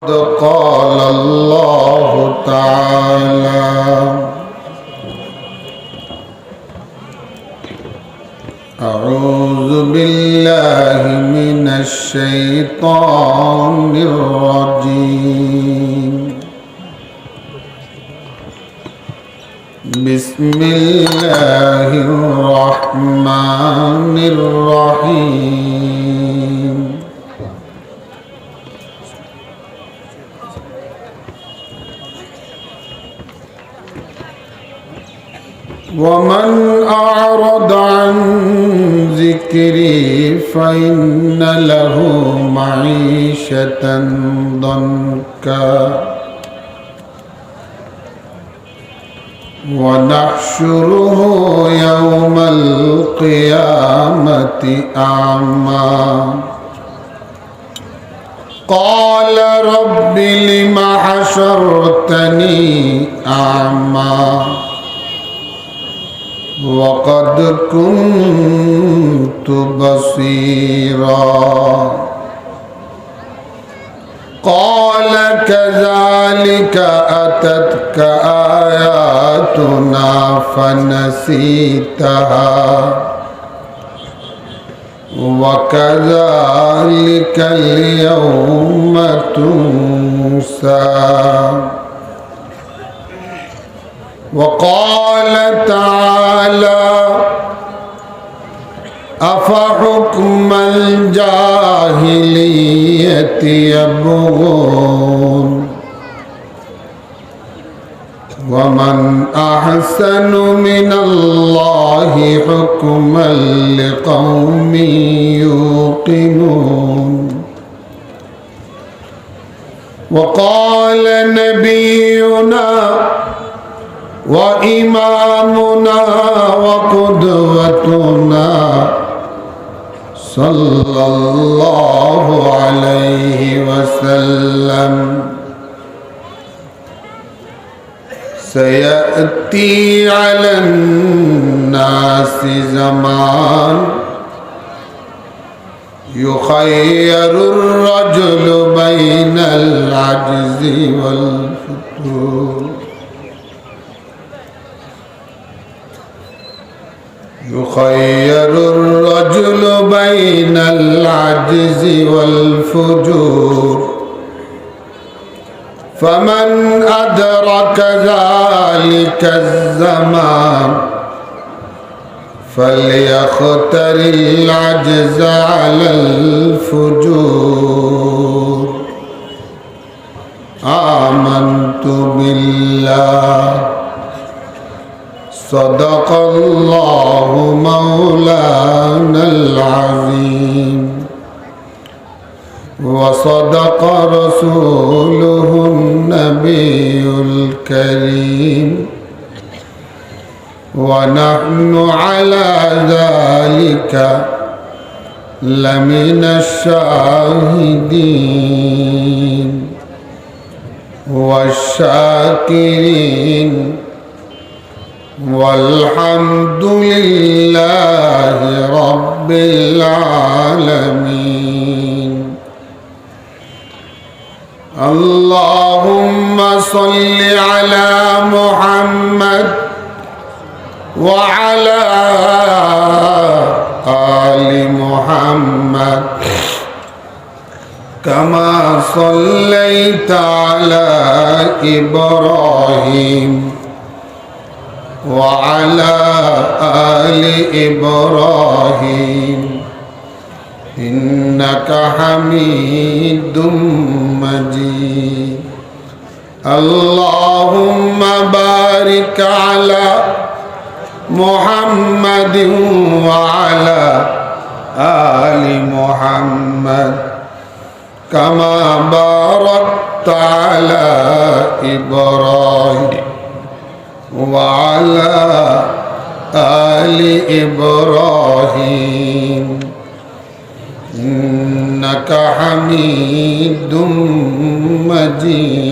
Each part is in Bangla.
قال الله تعالى: أعوذ بالله من الشيطان الرجيم. بسم الله الرحمن الرحيم. ومن أعرض عن ذكري فإن له معيشة ضنكا ونحشره يوم القيامة أعمى قال رب لم حشرتني أعمى وقد كنت بصيرا قال كذلك أتتك آياتنا فنسيتها وكذلك اليوم تنسى. وقال تعالى: أفحكم الجاهلية يبغون ومن أحسن من الله حكما لقوم يوقنون. وقال نبينا وإمامنا وقدوتنا صلى الله عليه وسلم: سيأتي على الناس زمان يخير الرجل بين العجز والفتور يخير الرجل بين العجز والفجور فمن أدرك ذلك الزمان فليختر العجز على الفجور. آمنت بالله صدق الله مولانا العظيم وصدق رسوله النبي الكريم ونحن على ذلك لمن الشاهدين والشاكرين والحمد لله رب العالمين. اللهم صل على محمد وعلى آل محمد كما صليت على إبراهيم وعلى آل إبراهيم إنك حميد مجيد. اللهم بارك على محمد وعلى آل محمد كما باركت على إبراهيم وعلى آل إبراهيم إنك حميد مجيد.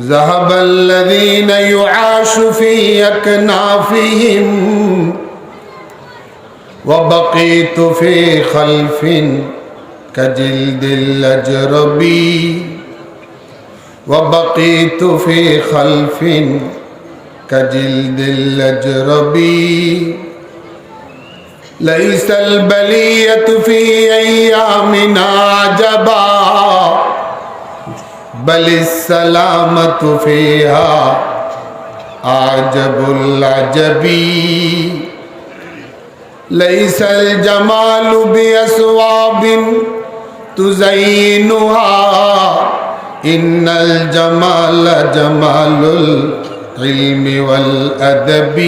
ذهب الذين يعاش في أكنافهم وبقيت في خلف كجلد الأجربي وبقيت في خلف كجلد الأجربي ليس البلية في أيامنا عجبا بل السلامة فيها أعجب العجب ليس الجمال بأثواب تزينها إن الجمال جمال العلم والأدب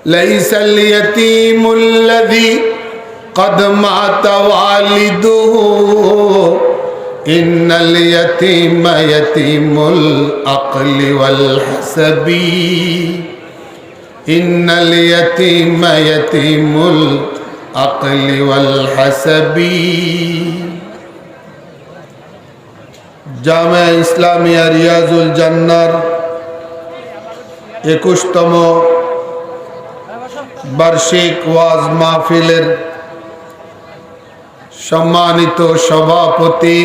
ليس اليتيم الذي قد مات والده إن اليتيم يتيم العقل والحسب إن اليتيم يتيم العقل والحسب জামে ইসলামিয়া রিয়াজুল জান্নার 21তম বার্ষিক ওয়াজ মাহফিলের সম্মানিত সভাপতি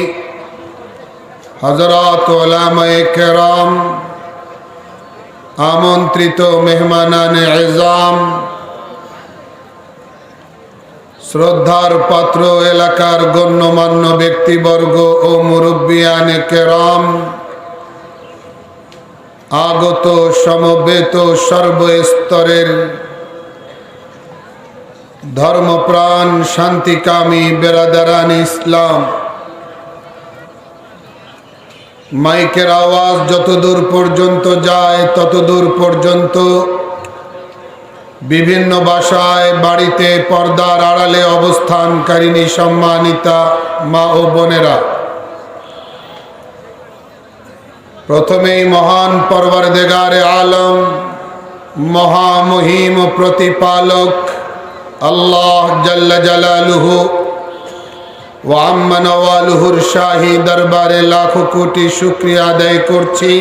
হযরত উলামায়ে কেরাম, আমন্ত্রিত মেহমানানে এজাম, শ্রদ্ধার পাত্র এলাকার গণ্যমান্য ব্যক্তিবর্গ ও মুরব্বিয়ানে কেরাম, আগত সমবেত সর্বস্তরের ধর্মপ্রাণ শান্তিকামী বেরাদারান ইসলাম, মাইকের আওয়াজ যতদূর পর্যন্ত যায় ততদূর পর্যন্ত বিভিন্ন ভাষায় বাড়িতে পর্দার আড়ালে অবস্থানকারিণী সম্মানিতা মা ও বোনেরা, প্রথমেই মহান পরওয়ারদিগারে আলম মহামহিম প্রতিপালক আল্লাহ জাল্লা জালালুহু ওয়া আম্মা নওয়ালুহুর শাহী দরবারে লাখো কোটি শুকরিয়া আদায় করছি,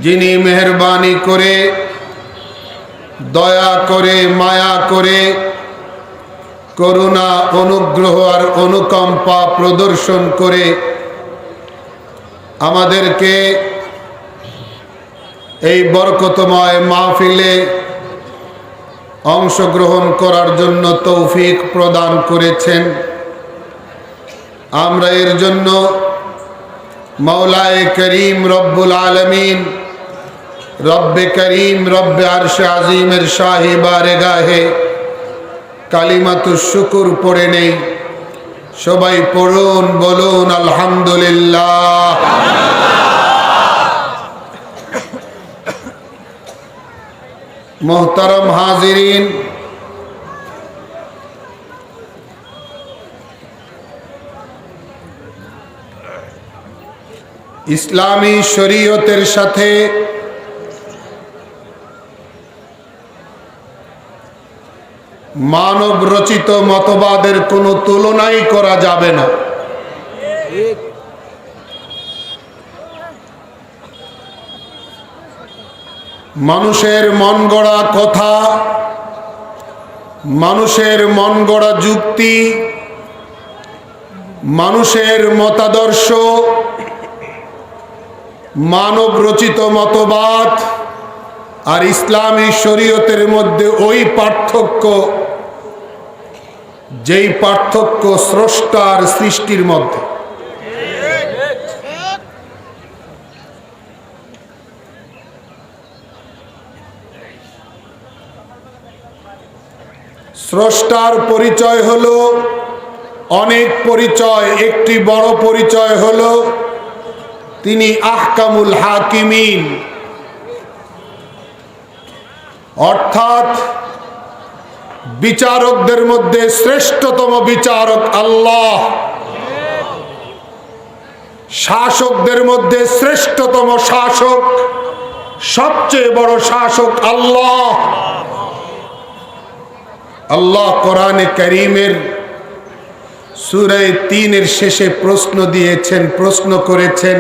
যিনি মেহেরবানি করে, দয়া করে, মায়া করে, করুণা, অনুগ্রহ আর অনুকম্পা প্রদর্শন করে আমাদেরকে এই বরকতময় মাহফিলে অংশগ্রহণ করার জন্য তৌফিক প্রদান করেছেন। আমরা এর জন্য মৌলায়ে করিম রব্বুল আলামিন, রব্বে করিম, রব্বে আরশে আজিমের শাহী বারগাহে কালিমাতুশ শুকুর পড়ে নেই। সবাই পড়ুন, বলুন আলহামদুলিল্লাহ। মোহতারম হাজিরিন, ইসলামী শরীয়তের সাথে মানব রচিত মতবাদের কোনো তুলনাই করা যাবে না। মানুষের মন গড়া কথা, মানুষের মন গড়া যুক্তি, মানুষের মতাদর্শ, মানব রচিত মতবাদ আর ইসলামী শরীয়তের মধ্যে ওই পার্থক্য যেই পার্থক্য স্রষ্টার সৃষ্টির মধ্যে। স্রষ্টার পরিচয় হলো অনেক পরিচয়, একটি বড় পরিচয় হলো তিনি আহকামুল হাকিমিন, অর্থাৎ বিচারকদের মধ্যে শ্রেষ্ঠতম বিচারক আল্লাহ, শাসকদের মধ্যে শ্রেষ্ঠতম শাসক, সবচেয়ে বড় শাসক আল্লাহ। আল্লাহ কোরআনে কারীমের সূরা ৩-এর শেষে প্রশ্ন দিয়েছেন, প্রশ্ন করেছেন,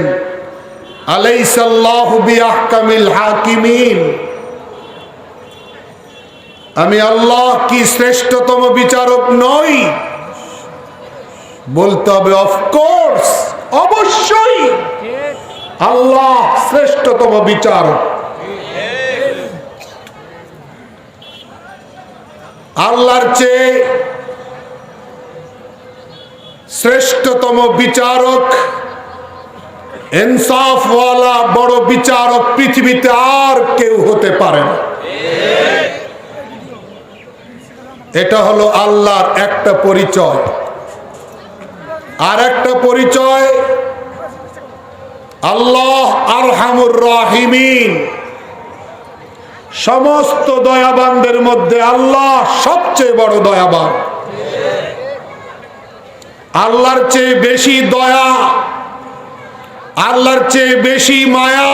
আলাইসাল্লাহু বিআহকামিল হাকিমিন, আমি আল্লাহ কি শ্রেষ্ঠতম বিচারক নই? বলতে হবে অফকোর্স, অবশ্যই আল্লাহ শ্রেষ্ঠতম বিচারক। আল্লাহর চেয়ে শ্রেষ্ঠতম বিচারক, ইনসাফওয়ালা বড় বিচারক পৃথিবীতে আর কেউ হতে পারে না। এটা হলো আল্লাহর একটা পরিচয়। আর একটা পরিচয়, আল্লাহ আরহামুর রাহিমিন, সমস্ত দয়াবানদের মধ্যে আল্লাহ সবচেয়ে বড় দয়াবান। আল্লাহর চেয়ে বেশি দয়া, আল্লাহর চেয়ে বেশি মায়া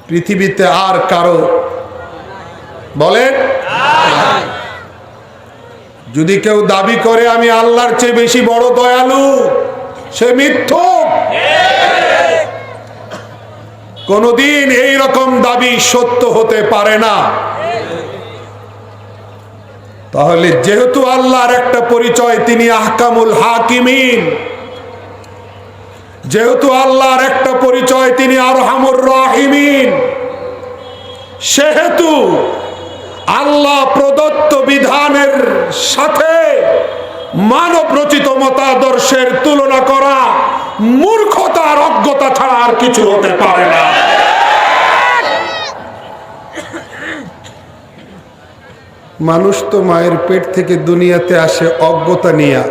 পৃথিবীতে আর কারো বলেন? যদি কেউ দাবি করে আমি আল্লাহর চেয়ে বেশি বড় দয়ালু, সে মিথ্যুক। কোনদিন এই রকম দাবি সত্য হতে পারে না। তাহলে যেহেতু আল্লাহর একটা পরিচয় তিনি আহকামুল হাকিমিন, যেহেতু আল্লাহর একটা পরিচয় তিনি আরহামুর রাহিমিন, সেহেতু আল্লাহ প্রদত্ত বিধানের সাথে মানব রচিত মতাদর্শের তুলনা করা মূর্খতা আর অজ্ঞতা ছাড়া আর কিছু হতে পারে না। মানুষ তো মায়ের পেট থেকে দুনিয়াতে আসে অজ্ঞতা নিয়ে,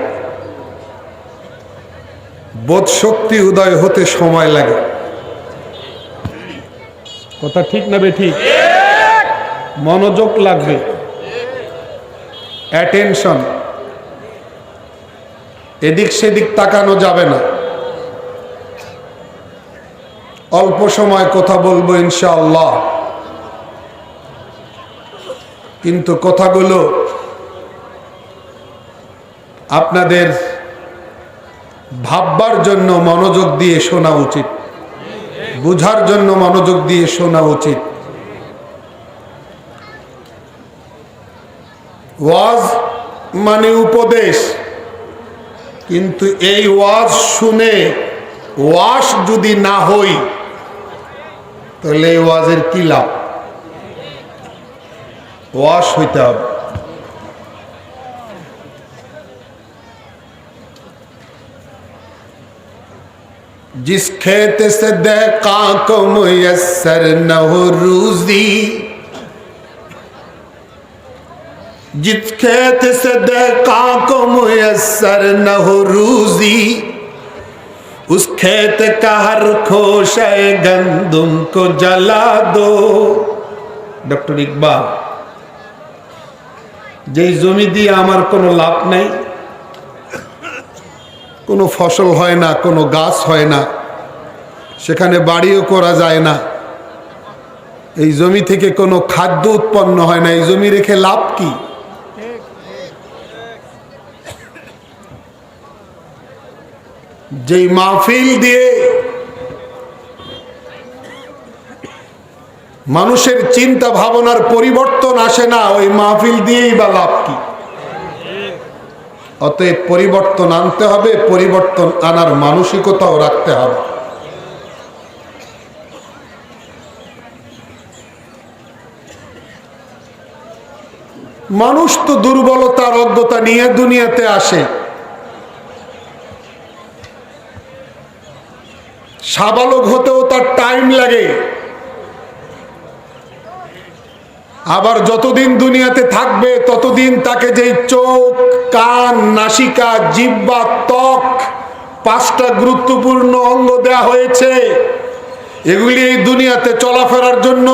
বোধ শক্তি উদয় হতে সময় লাগে। কথা ঠিক না বেঠিক? মনোযোগ লাগবে, অ্যাটেনশন, এদিক সেদিক তাকানো যাবে না। অল্প সময় কথা বলবো ইনশাআল্লাহ, কিন্তু কথাগুলো আপনাদের ভাববার জন্য মনোযোগ দিয়ে শোনা উচিত, বুঝার জন্য মনোযোগ দিয়ে শোনা উচিত। ওয়াজ মানে উপদেশ, কিন্তু এই ওয়াজ শুনে ওয়াশ যদি না হই তাহলে এই ওয়াজের কি লাভ? ওয়াশ হইতে হবে। जिस खेत से दहका को मुयस्सर न हो रूजी, जिस खेत से दहका को मुयस्सर न हो रूजी, उस खेत का हर खोशे गंदुम को जला दो। डॉक्टर इकबाल, যে জমি দিয়ে আমার কোনো লাভ নাই, কোনো ফসল হয় না, কোনো গাছ হয় না, সেখানে বাড়িও করা যায় না, এই জমি থেকে কোনো খাদ্য উৎপন্ন হয় না, এই জমি রেখে লাভ কি? যেই মাহফিল দিয়ে মানুষের চিন্তা ভাবনার পরিবর্তন আসে না, ওই মাহফিল দিয়েই বা লাভ কি? অতএব পরিবর্তন আনতে হবে, পরিবর্তন আনার মানসিকতাও রাখতে হবে। মানুষ তো দুর্বলতার অজ্ঞতা নিয়ে দুনিয়াতে আসে। সাবালক হতেও তার টাইম লাগে। আবার যতদিন দুনিয়াতে থাকবে ততদিন তাকে যেই চোখ, কান, নাসিকা, জিহ্বা, ত্বক, 5টা গুরুত্বপূর্ণ অঙ্গ দেয়া হয়েছে, এগুলি এই দুনিয়াতে চলাফেরার জন্য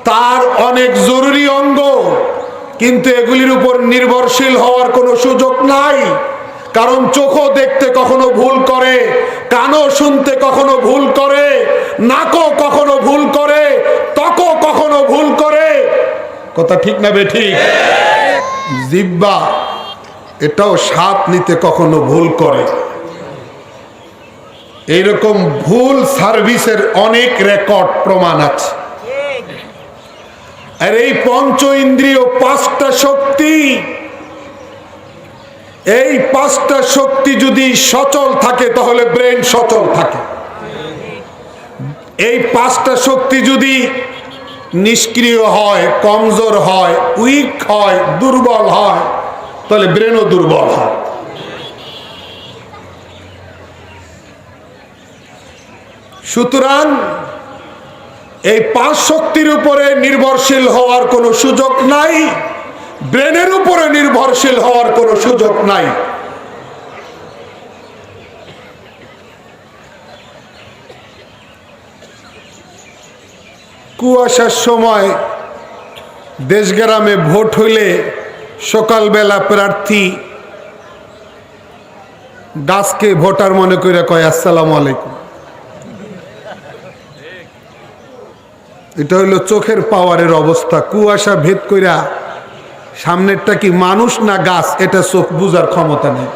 তার অনেক জরুরি অঙ্গ, কিন্তু এগুলির উপর নির্ভরশীল হওয়ার কোনো সুযোগ নাই। কারণ চোখও দেখতে কখনো ভুল করে, কানও শুনতে কখনো ভুল করে, নাকও কখনো ভুল করে, ত্বকও কখনো ভুল করে। কথা ঠিক না বেঠিক? জিহ্বা এটাও স্বাদ নিতে কখনো ভুল করে। এইরকম ভুল সার্ভিসের অনেক রেকর্ড প্রমাণ আছে। আর এই পঞ্চ ইন্দ্রিয় পাঁচটা শক্তি, এই পাঁচটা শক্তি যদি সচল থাকে তাহলে ব্রেন সচল থাকে। এই পাঁচটা শক্তি যদি নিষ্ক্রিয় হয়, কমজোর হয়, উইক হয়, দুর্বল হয়, তাহলে ব্রেনও দুর্বল হয়। সুতরাং এই পাঁচ শক্তির উপরে নির্ভরশীল হওয়ার কোনো সুযোগ নাই, ব্রেনের উপরে নির্ভরশীল হওয়ার কোনো সুযোগ নাই। কুয়াশার সময় দেশগ্রামে ভোট হইলে সকালবেলা প্রার্থী গাছকে ভোটার মনে করে কয় আসসালামু আলাইকুম। এটা হইল চোখের পাওয়ারের অবস্থা। কুয়াশা ভেদ কইরা সামনেরটা কি মানুষ না গাছ, এটা চোখ বুঝার ক্ষমতা নেই,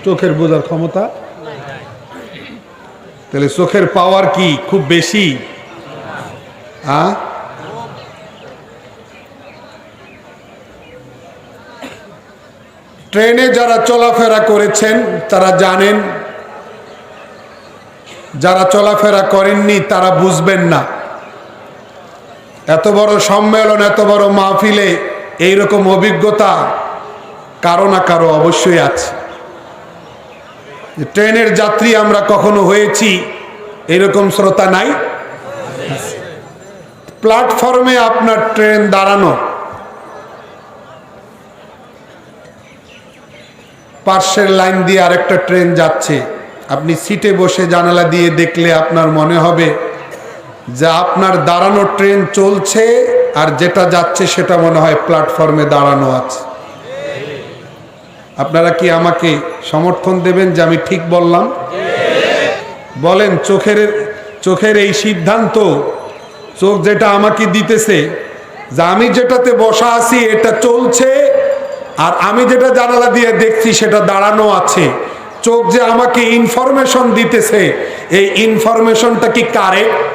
চোখের বুঝার ক্ষমতা। তাহলে চোখের পাওয়ার কি খুব বেশি? ট্রেনে যারা চলাফেরা করেছেন তারা জানেন, যারা চলাফেরা করেননি তারা বুঝবেন না। এত বড় সম্মেলন, এত বড় মাহফিলে এইরকম অভিজ্ঞতা কারো না কারো অবশ্যই আছে। ট্রেনের যাত্রী আমরা কখনো হয়েছি এরকম শ্রোতা নাই? প্ল্যাটফর্মে আপনার ট্রেন দাঁড়ানো, পাশের লাইন দিয়ে আরেকটা ট্রেন যাচ্ছে, আপনি সিটে বসে জানালা দিয়ে দেখলে আপনার মনে হবে যে আপনার দাঁড়ানো ট্রেন চলছে আর যেটা যাচ্ছে সেটা মনে হয় প্ল্যাটফর্মে দাঁড়ানো আছে। আপনারা কি আমাকে সমর্থন দেবেন যে আমি ঠিক বললাম? বলেন, চোখের এই সিদ্ধান্ত, চোখ যেটা আমাকে দিতেছে যে আমি যেটাতে বসা আছি এটা চলছে আর আমি যেটা জানালা দিয়ে দেখছি সেটা দাঁড়ানো আছে, চোখ যে আমাকে ইনফরমেশন দিতেছে, এই ইনফরমেশনটা কি কারেক্ট?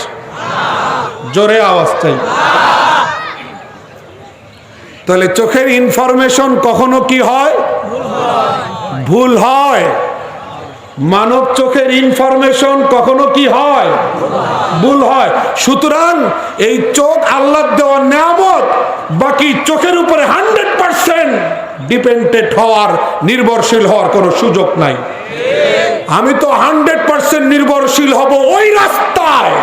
জোরে আওয়াজ চাই। তাহলে চোখের ইনফরমেশন কখনো কি হয়? ভুল হয়। মানব চোখের ইনফরমেশন কখনো কি হয়? ভুল হয়। সুতরাং এই চোখ আল্লাহর দেওয়া নিয়ামত, বাকি চোখের উপরে 100% ডিপেন্ডেন্ট হওয়ার, নির্ভরশীল হওয়ার কোনো সুযোগ নাই। আমি তো 100% নির্ভরশীল হব ওই রাস্তায়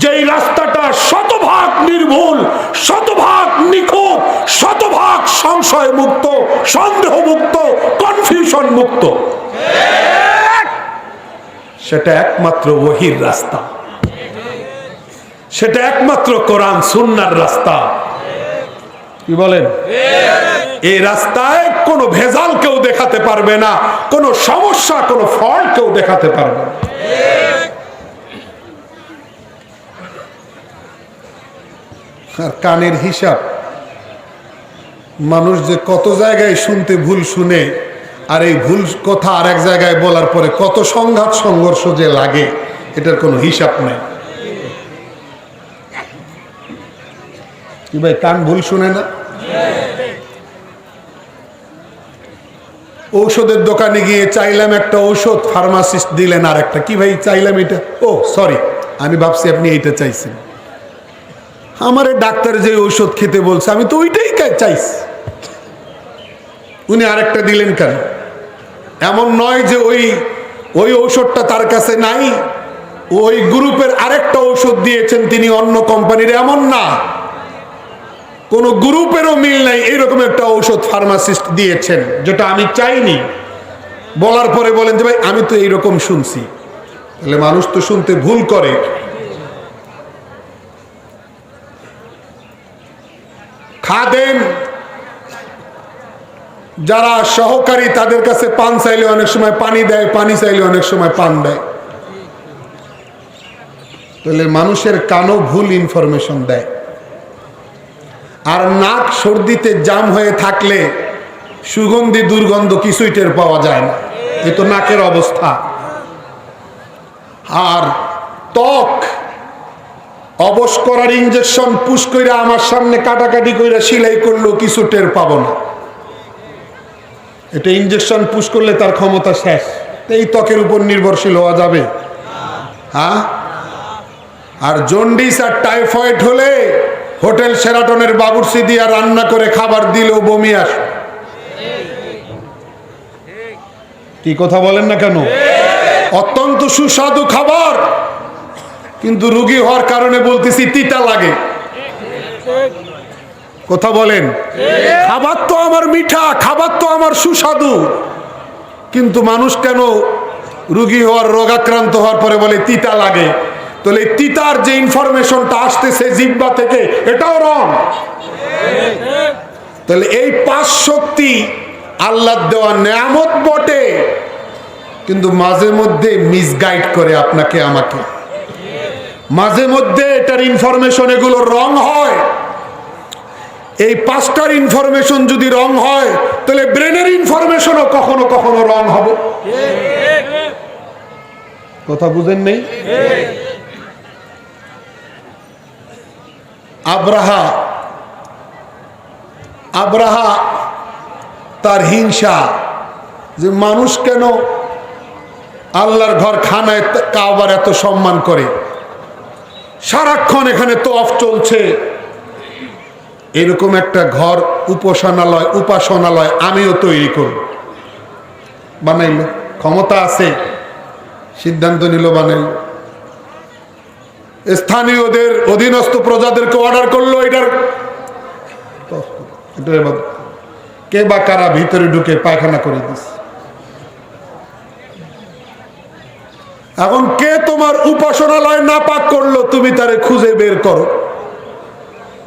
যেই রাস্তাটা শতভাগ নির্ভুল, শতভাগ নিখুঁত, শতভাগ সংশয় মুক্ত, সন্দেহ মুক্ত, কনফিউশন মুক্ত। সেটা একমাত্র ওহীর রাস্তা, সেটা একমাত্র কোরআন সুন্নাহর রাস্তা। কি বলেন? এই রাস্তায় কোনো ভেজাল কেউ দেখাতে পারবে না, কোনো সমস্যা, কোনো ফল্ট কেউ দেখাতে পারবে না। আর কানের হিসাব, মানুষ যে কত জায়গায় শুনতে ভুল শুনে, আর এই ভুল কথা আর এক জায়গায় বলার পরে কত সংঘাত সংঘর্ষ যে লাগে, এটার কোনো হিসাব নেই। কি ভাই, কান ভুল শুনে না? ঔষধের দোকানে গিয়ে চাইলাম একটা ঔষধ, ফার্মাসিস্ট দিলেন আর একটা। কি ভাই চাইলাম এটা? ও সরি, আমি ভাবছি আপনি এইটা চাইছেন। আমারে ডাক্তার যে ঔষধ খেতে বলছে আমি তো ওইটাই চাইছি, উনি আরেকটা দিলেন কেন? এমন নয় যে ওই ঔষধটা তার কাছে নাই, ওই গ্রুপের আরেকটা ঔষধ দিয়েছেন তিনি অন্য কোম্পানির, এমন না। কোন গ্রুপেরও মিল নাই, এইরকম একটা ঔষধ ফার্মাসিস্ট দিয়েছেন যেটা আমি চাইনি। বলার পরে বলেন যে ভাই আমি তো এইরকম শুনছি। তাহলে মানুষ তো শুনতে ভুল করে। খাদেম যারা সহকারী, তাদের কাছে পান চাইলে অনেক সময় পানি দেয়, পানি চাইলে অনেক সময় পান দেয়। তাহলে মানুষের কানও ভুল ইনফরমেশন দেয়। আর নাক সর্দিতে জাম হয়ে থাকলে সুগন্ধি দুর্গন্ধ কিছুই টের পাওয়া যায় না, এ তো নাকের অবস্থা। আর ত্বক অবশ করার ইনজেকশন পুশ কইরা আমার সামনে কাটাকাটি কইরা সেলাই করলো, কিছু টের পাবো না। এটা ইনজেকশন পুশ করলে তার ক্ষমতা শেষ। এই ত্বকের উপর নির্ভরশীল হওয়া যাবে? হ্যাঁ। আর জন্ডিস আর টাইফয়েড হলে হোটেল শেরাটনের বাবুর্চি দিয়া রান্না করে খাবার দিলেও বমি আসে। কি কথা বলেন না কেন? অত্যন্ত সুস্বাদু খাবার, কিন্তু রোগী হওয়ার কারণে বলতেছি তিতা লাগে। কথা বলেন? খাবার তো আমার মিঠা, খাবার তো আমার সুস্বাদু, কিন্তু মানুষ কেন রোগী হওয়ার, রোগাক্রান্ত হওয়ার পরে বলে তিতা লাগে? তাহলে তিতার যে ইনফরমেশনটা আসতেছে জিহ্বা থেকে, এটাও রং। তাহলে এই 5 শক্তি আল্লাহর দেওয়া নেয়ামত বটে, কিন্তু মাঝে মধ্যে মিসগাইড করে আপনাকে আমাকে। মাঝে মধ্যে এটার ইনফরমেশন এগুলো রং হয়। এই 5টার ইনফরমেশন যদি রং হয়, তাহলে ব্রেনের ইনফরমেশনও কখনো কখনো রং হবে। কথা বুঝেন নেই? আব্রাহা তার হিংসা, যে মানুষ কেন আল্লাহর ঘর খানায় কাবার এত সম্মান করে, সারাক্ষণ এখানে তওয়াফ চলছে, এরকম একটা ঘর উপাসনালয় আমিও তৈরি করব। বানাইল, ক্ষমতা আছে, সিদ্ধান্ত নিল, বানাইল। স্থানীয়দের অধীনস্থ প্রজাদেরকে অর্ডার করলো, এটার কে বা কারা ভিতরে ঢুকে পায়খানা করে দিস। এখন কে তোমার উপাসনালয় নাপাক করলো, তুমি তারে খুঁজে বের করো,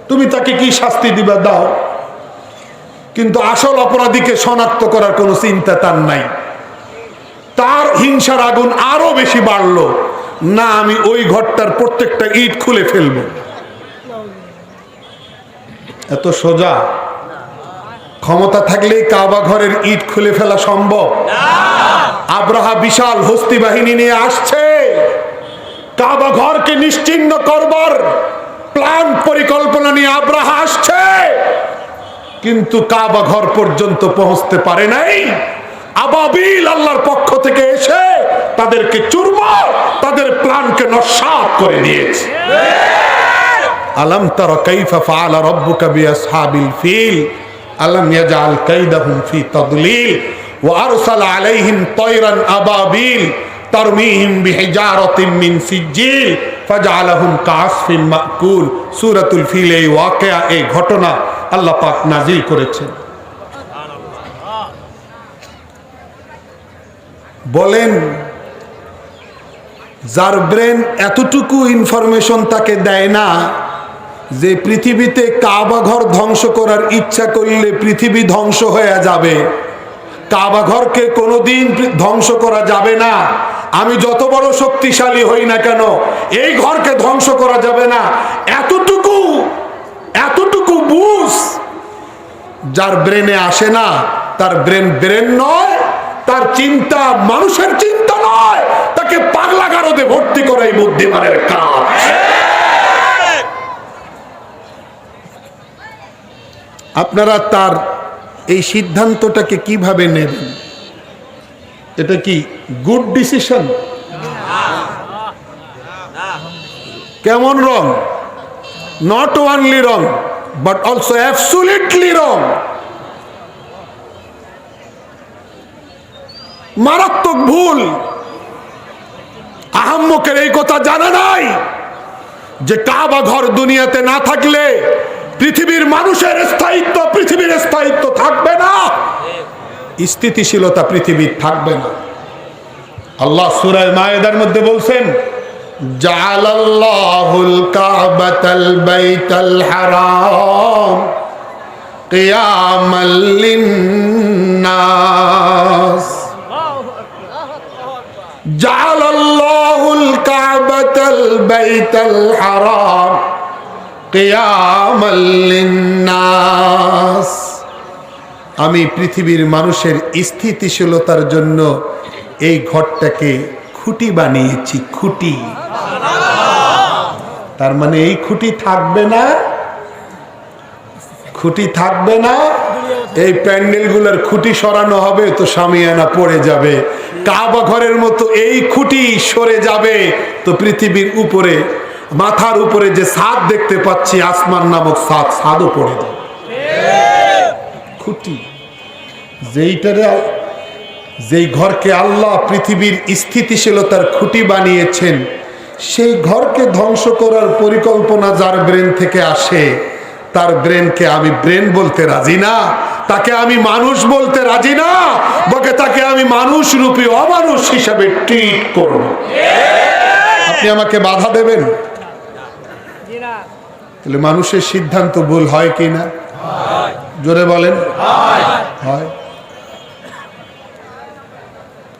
তুমি তাকে কি শাস্তি দিবা দাও। কিন্তু আসল অপরাধীকে শনাক্ত করার কোনো চিন্তা তার নাই। তার হিংসার আগুন আরো বেশি বাড়লো, না আমি ওই ঘরটার প্রত্যেকটা ইট খুলে ফেলবো। এত সোজা? ক্ষমতা থাকলেই কাবা ঘরের ইট খুলে ফেলা সম্ভব? আব্রাহা বিশাল হস্তি বাহিনী নিয়ে আসছে, কাবা ঘরকে নিশ্চিহ্ন করবার প্ল্যান পরিকল্পনা নিয়ে আব্রাহা আসছে, কিন্তু কাবা ঘর পর্যন্ত পৌঁছতে পারে নাই। আবাবিল আল্লাহর পক্ষ থেকে এসে তাদেরকে চুরমার, তাদের প্ল্যানকে নস্যাৎ করে দিয়েছে। আলাম তারা কাইফা ফাআলা রাব্বুকা বিআসহাবিল ফিল আলাম ইয়াজআল কাইদাহুম ফি তাদলিল ওয়া আরসালা আলাইহিম তায়রান আবাবিল তারমিহিম বিহিজারাতিন মিন সিজিল ফাজআলাহুম কাআসফিন মাকুল। সূরাতুল ফিল এই ওয়াকিয়া, এই ঘটনা আল্লাহ পাক নাযিল করেছেন। বলেন, যার ব্রেন এতটুকু ইনফরমেশন তাকে দেয় না যে পৃথিবীতে কাবা ঘর ধ্বংস করার ইচ্ছা করলে পৃথিবী ধ্বংস হয়ে যাবে, কাবা ঘরকে কোনোদিন ধ্বংস করা যাবে না, আমি যত বড় শক্তিশালী হই না কেন এই ঘরকে ধ্বংস করা যাবে না, এতটুকু বুঝ যার ব্রেনে আসে না, তার ব্রেন নয়, তার চিন্তা মানুষের চিন্তা নয়, তাকে পাগলা গারদে ভর্তি করাই বুদ্ধিমানের কাজ। আপনারা তার এই সিদ্ধান্তটাকে কিভাবে নেবেন? এটা কি গুড ডিসিশন? কেমন wrong? Not only wrong but also absolutely wrong. মারাত্মক ভুল। আহাম্মকের এই কথা জানা নাই যে কাবা ঘর দুনিয়াতে না থাকলে পৃথিবীর মানুষের স্থায়িত্ব, পৃথিবীর স্থায়িত্ব থাকবে না, স্থিতিশীলতা পৃথিবীর থাকবে না। আল্লাহ সূরা মায়েদার মধ্যে বলছেন, জাআলাল্লাহুল কাবাতাল বাইতাল হারাম কিয়ামাল লিন্নাস। জাআলাল্লাহুল কাবাতাল বাইতাল হারাম কিয়ামাল লিন্নাস। আমি পৃথিবীর মানুষের স্থিতিশীলতার জন্য এই ঘরটাকে খুঁটি বানিয়েছি, খুঁটি। তার মানে এই খুঁটি থাকবে না, খুঁটি থাকবে না, এই প্যান্ডেলগুলোর খুঁটি সরানো হবে তো শামিয়ানা পড়ে যাবে। কাবা ঘরের মতো এই খুঁটি সরে যাবে তো পৃথিবীর উপরে, মাথার উপরে যে ছাদ দেখতে পাচ্ছি আসমান নামক ছাদ, ছাদও পড়ে যাবে। খুঁটি যেই ঘরকে আল্লাহ পৃথিবীর স্থিতিশীলতার খুঁটি বানিয়েছেন, সেই ঘরকে ধ্বংস করার পরিকল্পনা যার ব্রেন থেকে আসে, তার ব্রেনকে আমি ব্রেন বলতে রাজি না, তাকে আমি মানুষ বলতে রাজি না, বকে তাকে আমি মানুষ রূপী অমানুষ হিসাবে ট্রিট করব। আপনি আমাকে বাধা দেবেন? তাহলে মানুষের সিদ্ধান্ত ভুল হয় কি না? জোরে বলেন। হয়।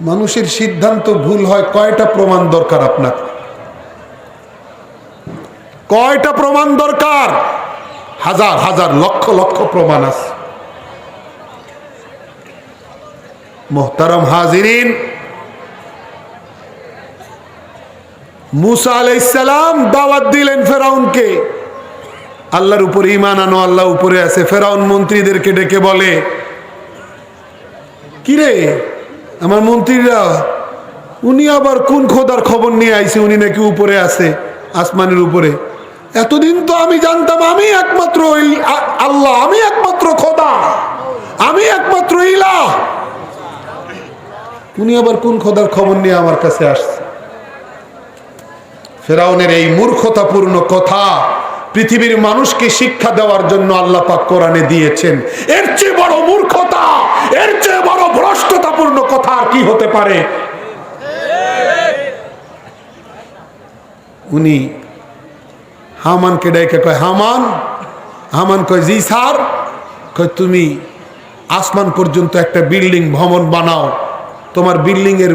মানুষের সিদ্ধান্ত ভুল হয়, কয়টা প্রমাণ দরকার আপনার? কয়টা প্রমাণ দরকার? হাজার হাজার লক্ষ লক্ষ প্রমাণ আছে। মোহতারাম হাজিরিন, মুসা আলাইহিস সালাম দাওয়াত দিলেন ফেরাউনকে, আল্লাহর উপরে ঈমান আনো, আল্লাহ উপরে আছে। ফেরাউন মন্ত্রীদেরকে ডেকে বলে, কিরে আমার মন্ত্রীরা, উনি আবার কোন খোদার খবর নিয়ে আইছে, উনি নাকি উপরে আছে, আসমানের উপরে। এতদিন তো আমি জানতাম আমি একমাত্র আল্লাহ, আমি একমাত্র খোদা, আমি একমাত্র ইলাহ, উনি আবার কোন খোদার খবর নিয়ে আমার কাছে আসছে? ফেরাউনের এই মূর্খতাপূর্ণ কথা পৃথিবীর মানুষকে শিক্ষা দেওয়ার জন্য আল্লাহ পাক কোরআনে দিয়েছেন। এর চেয়ে বড় মূর্খতা, এর চেয়ে বড় ভ্রষ্টতাপূর্ণ কথা আর কি হতে পারে? উনি হামানকে ডেকে কয়, হামান। হামান কয়, জি স্যার। কয়, তুমি আসমান পর্যন্ত একটা বিল্ডিং ভবন বানাও, তোমার বিল্ডিং এর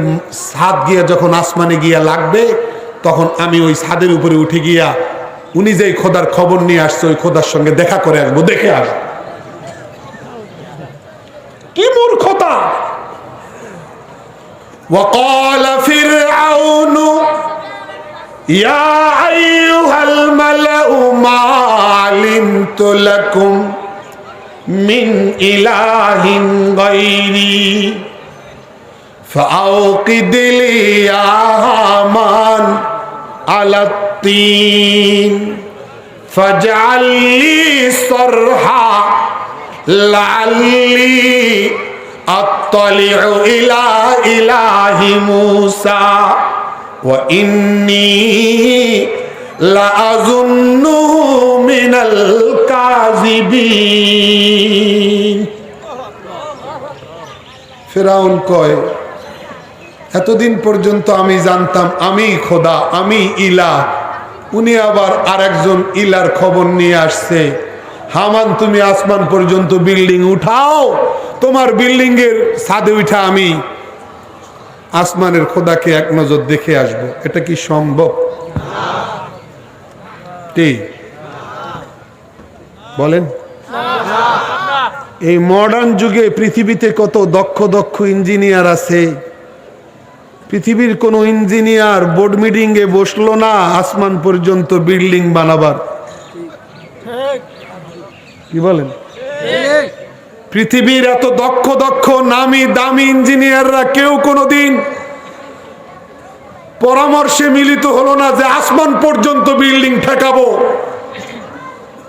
ছাদ গিয়া যখন আসমানে গিয়া লাগবে, তখন আমি ওই ছাদের উপরে উঠে গিয়া উনি যেই খোদার খবর নিয়ে আসছে ওই খোদার সঙ্গে দেখা করে আসবো, দেখে আসবো। কি মূর্খতা! وقال فرعون يا أيها الملأ ما علمت لكم من إله غيري فأوقد لي يا هامان على الطين فاجعل لي صرحا لعلي أطلع إلى إله موسى وإني لأظنه من الكاذبين। ফেরাউন কয়, এতদিন পর্যন্ত আমি জানতাম আমি খোদা, আমি ইলাহ, উনি আবার আরেকজন ইলার খবর নিয়ে আসছে। হামান, তুমি আসমান পর্যন্ত বিল্ডিং উঠাও, তোমার বিল্ডিং এর ছাদে উঠা আমি আসমানের খোদাকে এক নজর দেখে আসব। এটা কি সম্ভব? ঠিক বলেন। এই মডার্ন যুগে পৃথিবীতে কত দক্ষ দক্ষ ইঞ্জিনিয়ার আছে, পৃথিবীর কোন ইঞ্জিনিয়ার বোর্ড মিটিং এ বসলো না আসমান পর্যন্ত বিল্ডিং বানাবার। কি বলেন? পৃথিবীর এত দক্ষ দক্ষ নামি দামি ইঞ্জিনিয়াররা কেউ কোনোদিন পরামর্শে মিলিত হলো না যে আসমান পর্যন্ত বিল্ডিং ঠেকাবো,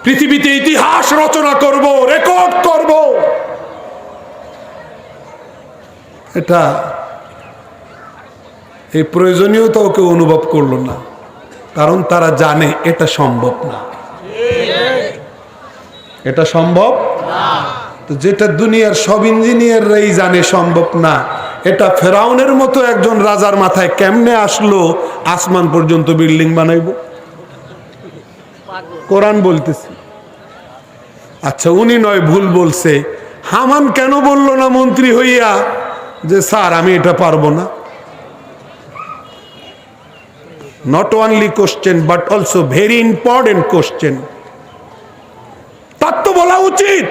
পৃথিবীতে ইতিহাস রচনা করব, রেকর্ড করব। এটা এই প্রয়োজনীয়তাও কেউ অনুভব করলো না, কারণ তারা জানে এটা সম্ভব না। এটা সম্ভব না। তো যেটা দুনিয়ার সব ইঞ্জিনিয়াররাই জানে সম্ভব না, এটা ফেরাউনের মতো একজন রাজার মাথায় কেমনে আসলো আসমান পর্যন্ত বিল্ডিং বানাইব? কোরআন বলতেছে। আচ্ছা, উনি নয় ভুল বলছে, হামান কেন বলল না মন্ত্রী হইয়া যে স্যার আমি এটা পারবো না? Not only question but also very important question. তার তো বলা উচিত,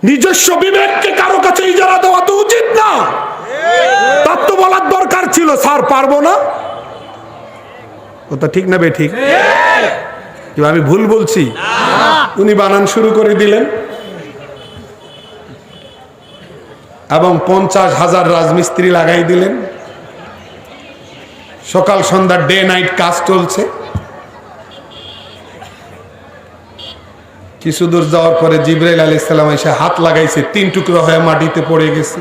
নিজস্ব বিবেককে কারো কাছে ইজারা দেওয়া তো উচিত না। তার তো বলার দরকার ছিল স্যার পারবো না। কথা ঠিক না বে ঠিক? আমি ভুল বলছি? উনি বানান শুরু করে দিলেন এবং 50,000 রাজমিস্ত্রি লাগাই দিলেন। সকাল সন্ধ্যা ডে নাইট কাজ চলছে। কিছু দূর যাওয়ার পরে জিবরাইল আলাইহিস সালাম এসে হাত লাগাইছে, 3 টুকরো হয়ে মাটিতে পড়ে গেছে।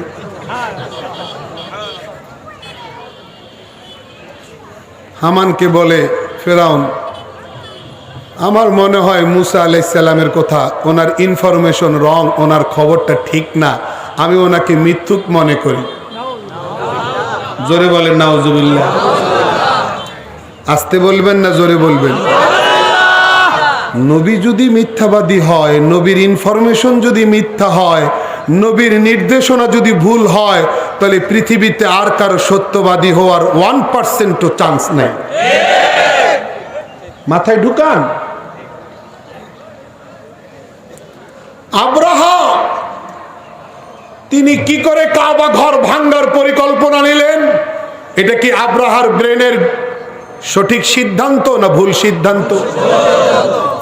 হামানকে বলে ফেরাউন, আমার মনে হয় মুসা আলাইহিস সালামের কথা, ওনার ইনফরমেশন রং, ওনার খবরটা ঠিক না, আমি ওনাকে মিথ্যুক মনে করি। জোরে বলেন নাউজুবিল্লাহ। আস্তে বলবেন না জোরে বলবেন? নবী যদি মিথ্যাবাদী হয়, নবীর ইনফরমেশন যদি মিথ্যা হয়, নবীর নির্দেশনা যদি ভুল হয়, তাহলে পৃথিবীতে আর কারো সত্যবাদী হওয়ার 1% চান্স নেই। মাথায় ঢুকান। আব্রাহা তিনি কি করে কাবা ঘর ভাঙ্গার পরিকল্পনা নিলেন? এটা কি আব্রাহার ব্রেনের সঠিক সিদ্ধান্ত না ভুল সিদ্ধান্ত?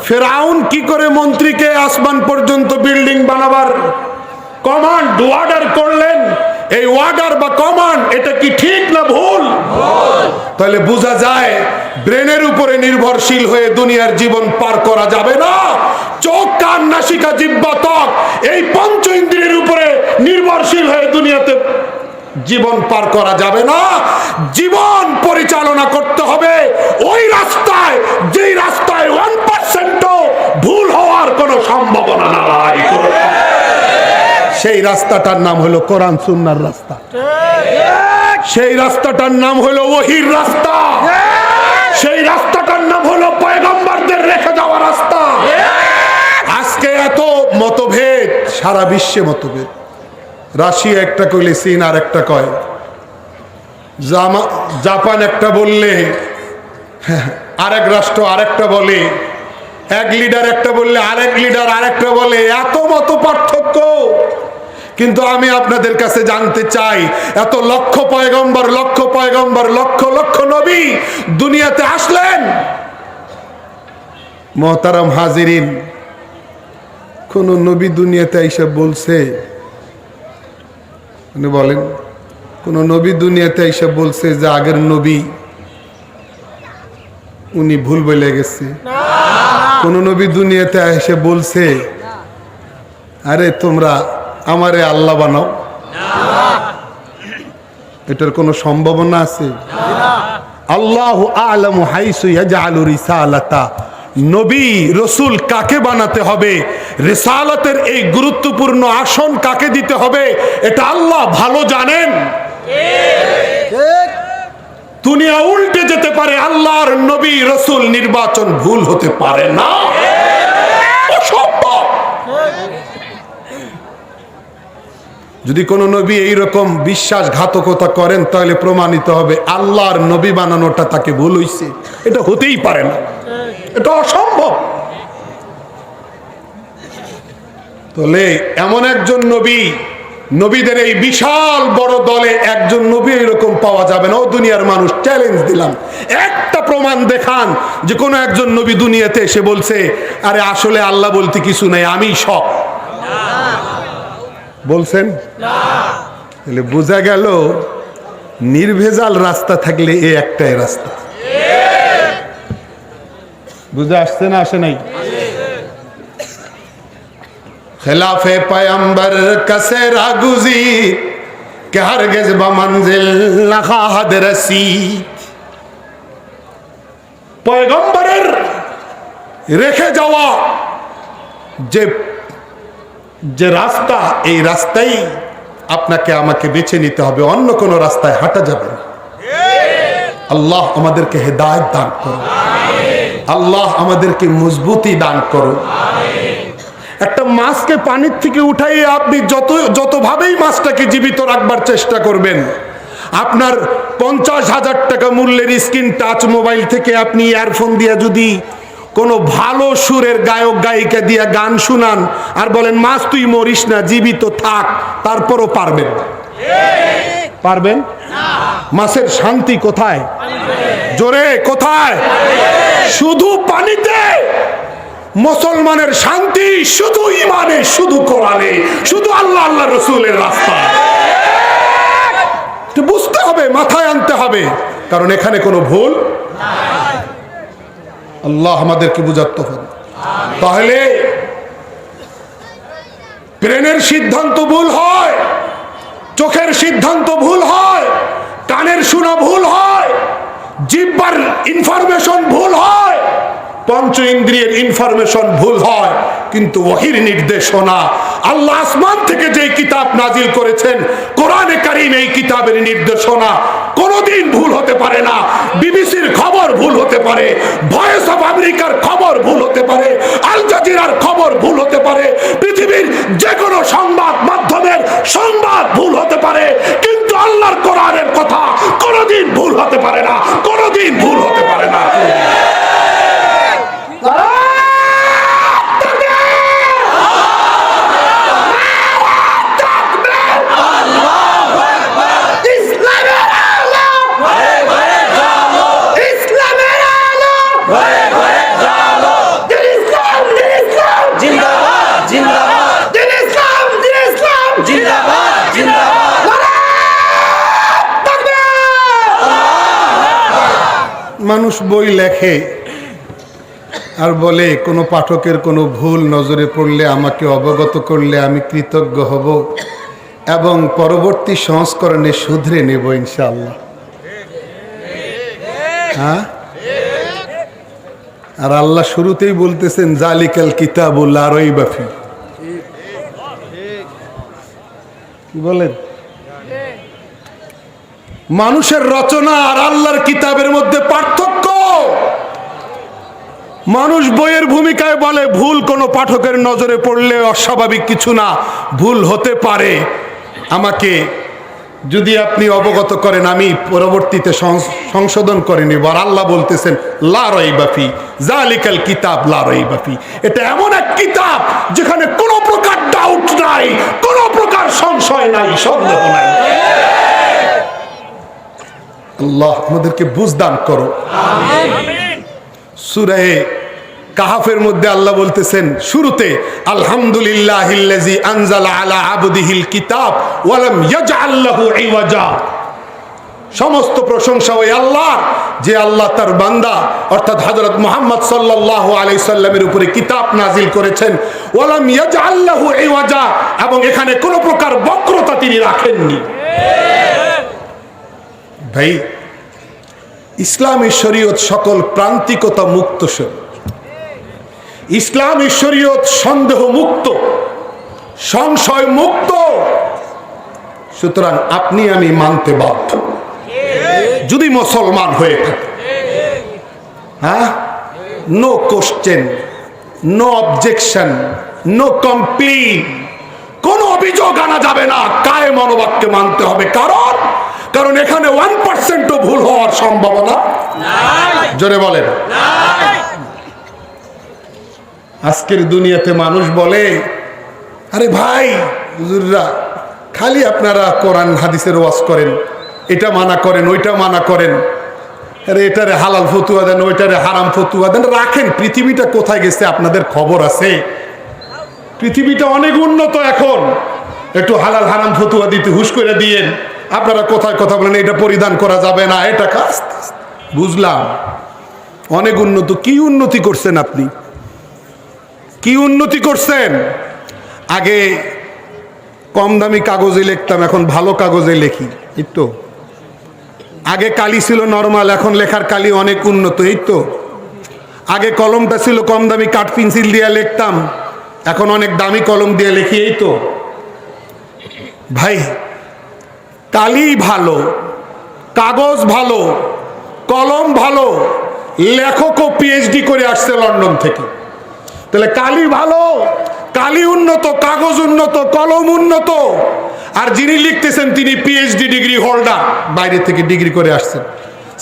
ফেরাউন কি করে মন্ত্রীকে আসমান পর্যন্ত বিল্ডিং বানাবার কমান্ড অর্ডার করলেন? এই অর্ডার বা কমান্ড এটা কি ঠিক না ভুল? তাহলে বোঝা যায় ব্রেনের উপরে নির্ভরশীল হয়ে দুনিয়ার জীবন পার করা যাবে না। চোখ, কান, নাসিকা, জিহ্বা, ত্বক, এই পঞ্চ ইন্দ্রিয়ের উপরে নির্ভরশীল হয়ে দুনিয়াতে জীবন পার করা যাবে না। জীবন পরিচালনা করতে হবে ওই রাস্তায়, যেই রাস্তায় 1% ভুল হওয়ার কোনো সম্ভাবনা নাই। সেই রাস্তাটার নাম হলো কোরআন সুন্নাহর রাস্তা। সেই রাস্তাটার নাম হলো ওহীর রাস্তা। সেই রাস্তাটার নাম হলো পয়গম্বরদের রেখে যাওয়া রাস্তা। আজকে এত মতভেদ, সারা বিশ্বে মতভেদ। রাশিয়া একটা কইলে চীন আর একটা কয়, জাপান একটা বললে আরেক রাষ্ট্র আরেকটা বলে, এক লিডার একটা বললে আরেক লিডার আরেকটা বলে, এত মত পার্থক্য। কিন্তু আমি আপনাদের কাছে জানতে চাই, এত লক্ষ পয়গম্বর, লক্ষ পয়গম্বর, লক্ষ লক্ষ নবী দুনিয়াতে আসলেন। মুহতারাম হাজিরিন, কোন নবী দুনিয়াতে এসে বলছে, উনি বলেন, কোন নবী দুনিয়াতে এসে বলছে যে আগের নবী উনি ভুল বলে গেছে? কোন নবী দুনিয়াতে এসে বলছে আরে তোমরা আমারে আল্লাহ বানাও? এটার কোনো সম্ভাবনা আছে? আল্লাহু আ'লামু হাইসু ইয়াজআলু রিসালাতা। নবী রসুল কাকে বানাতে হবে, রিসালাতের এই গুরুত্বপূর্ণ আসন কাকে দিতে হবে, এটা আল্লাহ ভালো জানেন। দুনিয়া উল্টে যেতে পারে, আল্লাহর নবী রসুল নির্বাচন ভুল হতে পারে না। অসম্ভব। যদি কোন নবী এইরকম বিশ্বাসঘাতকতা করেন, তাহলে প্রমাণিত হবে আল্লাহর নবী বানানোটা তাকে ভুল হইছে। এটা হতেই পারে না, এটা অসম্ভব। তাহলে এমন একজন নবী, নবীদের এই বিশাল বড় দলে একজন নবী এরকম পাওয়া যাবে না। ও দুনিয়ার মানুষ, চ্যালেঞ্জ দিলাম, একটা প্রমাণ দেখান যে কোন একজন নবী দুনিয়াতে এসে বলছে আরে আসলে আল্লাহ বলতে কিছু নাই, আমি সব। বলছেন? তাহলে বোঝা গেল নির্ভেজাল রাস্তা থাকলে এই একটাই রাস্তা। বুঝে আসছে না আসে নাই? খেলাফে পয়গম্বর কসে রাগুজি কে হরগিজ বমঞ্জিল না খাহাদ রসিদ। পয়গম্বরের রেখে যাওয়া যে রাস্তা, এই রাস্তাই আপনাকে আমাকে বেছে নিতে হবে, অন্য কোন রাস্তায় হাঁটা যাবে না। আল্লাহ আমাদেরকে হেদায়েত দান করুন, আল্লাহ আমাদেরকে মজবুতি দান করুন। একটা মাছকে পানির থেকে উঠাইয়ে আপনি যতভাবেই মাছটাকে জীবিত রাখবার চেষ্টা করবেন, আপনার 50,000 টাকা মূল্যের স্ক্রিন টাচ মোবাইল থেকে আপনি ইয়ারফোন দিয়ে যদি কোনো ভালো সুরের গায়ক গায়িকা দিয়ে গান শুনান আর বলেন মাছ তুই মরিস না, জীবিত থাক, তারপরও পারবেন না। পারবেন? মাছের শান্তি কোথায়? জোরে কোথায়? শুধু পানিতে। মুসলমানের শান্তি শুধু ইমানে, শুধু কোরআনে, শুধু আল্লাহ আল্লাহ রসুলের রাস্তা। বুঝতে হবে, মাথায় আনতে হবে, কারণ এখানে কোনো ভুল। আল্লাহ আমাদেরকে বুঝাতে হবে। তাহলে ব্রেনের সিদ্ধান্ত ভুল হয়, চোখের সিদ্ধান্ত ভুল হয়, কানের শোনা ভুল হয়, জিহ্বার ইনফরমেশন ভুল হয়, পঞ্চ ইন্দ্রিয়ের ইনফরমেশন ভুল হয়, কিন্তু ওহীর নির্দেশনা, আল্লাহ আসমান থেকে যে কিতাব নাজিল করেছেন কোরআনে কারীম, এই কিতাবের নির্দেশনা কোনোদিন ভুল হতে পারে না। বিবিসির খবর ভুল হতে পারে, ভয়েস অফ আমেরিকার খবর ভুল হতে পারে, আল জাজিরার খবর ভুল হতে পারে, পৃথিবীর যে কোনো সংবাদ মাধ্যমের সংবাদ ভুল হতে পারে, কিন্তু আল্লাহর কোরআনের কথা কোনোদিন ভুল হতে পারে না, কোনোদিন ভুল হতে পারে না। মানুষ বই লেখে আর বলে কোনো পাঠকের কোনো ভুল নজরে পড়লে আমাকে অবগত করলে আমি কৃতজ্ঞ হব এবং পরবর্তী সংস্করণে শুধরে নেব ইনশাআল্লাহ। হ্যাঁ, আর আল্লাহ শুরুতেই বলতেছেন জালিকাল কিতাবুল লা রাইবা ফি। কি বলেন? মানুষের রচনা আর আল্লাহর কিতাবের মধ্যে পার্থক্য। মানুষ বইয়ের ভূমিকায় বলে ভুল কোনো পাঠকের নজরে পড়লে অস্বাভাবিক কিছু না, ভুল হতে পারে, আমাকে যদি আপনি অবগত করেন আমি পরবর্তীতে সংশোধন করে নিব। আর আল্লাহ বলতেছেন লা রাইবা ফি, জালিকাল কিতাব লা রাইবা ফি। এটা এমন এক কিতাব যেখানে কোনো প্রকার ডাউট নাই, কোনো প্রকার সংশয় নাই, সন্দেহ নাই। আল্লাহ আমাদেরকে বুঝদান করো। সূরা কাহাফের মধ্যে আল্লাহ বলতেছেন শুরুতে আলহামদুলিল্লাহিল্লাযী আনজালা আলা আবদিহিল কিতাব ওয়া লাম ইয়াজআল লাহু ইওয়াজা। সমস্ত প্রশংসা ওই আল্লাহ, যে আল্লাহ তার বান্দা অর্থাৎ হযরত মুহাম্মদ সাল্লাল্লাহু আলাইহি সাল্লামের উপরে কিতাব নাজিল করেছেন, ওয়া লাম ইয়াজআল লাহু ইওয়াজা, এবং এখানে কোনো প্রকার বক্রতা তিনি রাখেননি। ভাই, ইসলামী শরীয়ত সকল প্রান্তিকতা মুক্ত শরীয়ত। ইসলামী শরীয়ত সন্দেহ মুক্ত, সংশয় মুক্ত। সুতরাং আপনি আমি মানতে বাধ্য যদি মুসলমান হয়ে থাকে। হ্যাঁ, no question, no objection, no complain, কোনো অভিযোগ আনা যাবে না, কায়ে মনোবাক্যে মানতে হবে। কারণ এখানে 1% ভুল হওয়ার সম্ভাবনা নাই। জোরে বলেন। আজকের দুনিয়াতে মানুষ বলে আরে ভাই হুজুররা খালি আপনারা কোরআন হাদিসের ওয়াজ করেন, এটা মানা করেন, ওইটা মানা করেন, আরে এটারে হালাল ফতুয়া দেন, ওইটারে হারাম ফতুয়া দেন। রাখেন, পৃথিবীটা কোথায় গেছে আপনাদের খবর আছে? পৃথিবীটা অনেক উন্নত এখন, একটু হালাল হারাম ফতুয়া দিতে হুশ করে দিয়েন। আপনারা কোথায় কথা বলেন এটা পরিধান করা যাবে না, এটা কাজ। বুঝলাম, অনেক উন্নত। কি উন্নতি করছেন আপনি? কি উন্নতি করছেন? আগে কম দামি কাগজে লিখতাম, এখন ভালো কাগজে লেখি, এই তো। আগে কালি ছিল নরমাল, এখন লেখার কালি অনেক উন্নত, এই তো। আগে কলমটা ছিল কম দামি কাঠ পেন্সিল দিয়ে লিখতাম, এখন অনেক দামি কলম দিয়ে লিখি, এই তো। ভাই, কালি ভালো, কাগজ ভালো, কলম ভালো, লেখকও পিএইচডি করে আসছে লন্ডন থেকে। তাহলে কালি ভালো, কালি উন্নত, কাগজ উন্নত, কলম উন্নত, আর যিনি লিখতেছেন তিনি পিএইচডি ডিগ্রি হোল্ডার, বাইরে থেকে ডিগ্রি করে আসছেন।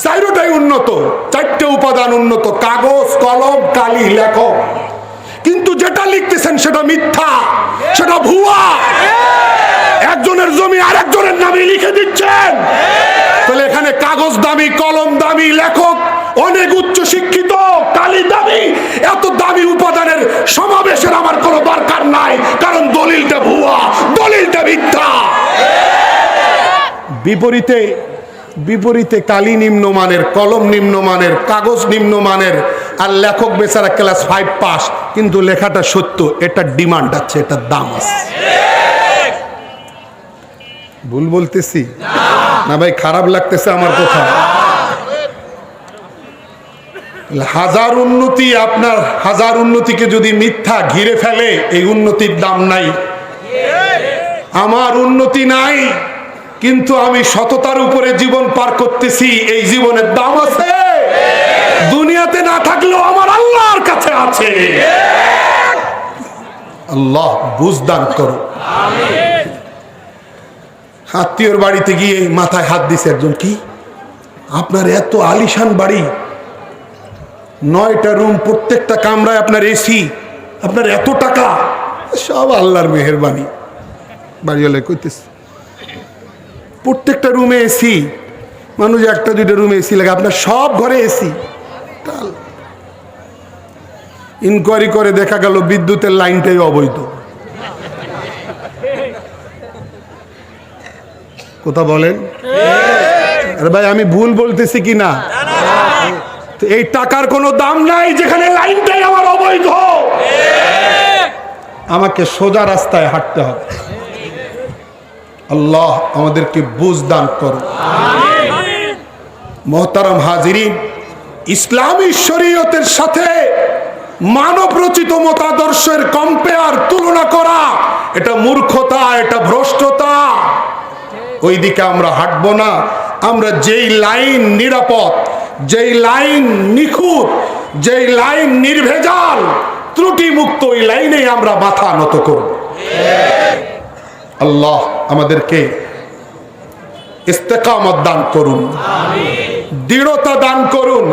চারটাই উন্নত, চারটে উপাদান উন্নত, কাগজ, কলম, কালি, লেখক। কিন্তু যেটা লিখতেছেন সেটা মিথ্যা, সেটা ভুয়া। একজনের জমি আরেকজনের নামে লিখে দিচ্ছেন। তাহলে এখানে কাগজ দামি, কলম দামি, লেখক অনেক উচ্চ শিক্ষিত, কালি দামি, এত দামি উপাদানের সমাবেশের আমার কোনো দরকার নাই, কারণ দলিলটা ভুয়া, দলিলটা মিথ্যা। বিপরীতে কালি নিম্নমানের, কলম নিম্নমানের, কাগজ নিম্নমানের, আর লেখক বেচারা ক্লাস 5 পাস, কিন্তু লেখাটা সত্য, এটা ডিমান্ড আছে, এটা দাম আছে। ভুল বলতেছি না ভাই? খারাপ লাগতেছে আমার কথা? হাজার উন্নতি, আপনার হাজার উন্নতিকে যদি মিথ্যা ঘিরে ফেলে, এই উন্নতির দাম নাই। আমার উন্নতি নাই, কিন্তু আমি সততার উপরে জীবন পার করতেছি, এই জীবনের দাম আছে। দুনিয়াতে না থাকলেও আমার আল্লাহর কাছে আছে। আল্লাহ বুঝদান করো। আত্মীয়র বাড়িতে গিয়ে মাথায় হাত দিছে একজন, কি আপনার এত আলিশান বাড়ি, 9টা রুম, প্রত্যেকটা কামরায় আপনার এসি, আপনার এত টাকা? সব আল্লাহর মেহেরবানি। বাড়িওয়ালা কইতেছে প্রত্যেকটা রুমে এসি, মানুষ 1টা 2টা রুমে এসি লাগে, আপনার সব ঘরে এসি। ইনকোয়ারি করে দেখা গেল বিদ্যুতের লাইনটাই অবৈধ। কথা বলেন? আরে ভাই আমি ভুল বলতেছি কি না? তো এই টাকার কোনো দাম নাই যেখানে লাইনটাই আমার অবৈধ। আমাকে সোজা রাস্তায় হাঁটতে হবে। আল্লাহ আমাদেরকে বুঝ দান করো। মোহতারাম হাজিরিন, ইসলামী শরীয়তের সাথে মানব রচিত মতাদর্শের কম্পেয়ার, তুলনা করা, এটা মূর্খতা, এটা ভ্রষ্টতা। ওই দিকে আমরা হাঁটবো না। আমরা যেই লাইন নিরাপদ, যেই লাইন নিখুঁত, যেই লাইন নির্ভেজাল, ত্রুটি মুক্ত, ওই লাইনে আমরা মাথা নত করব। আল্লাহ আমাদেরকে ইস্তেকামত দান করুন, দৃঢ়তা দান করুন।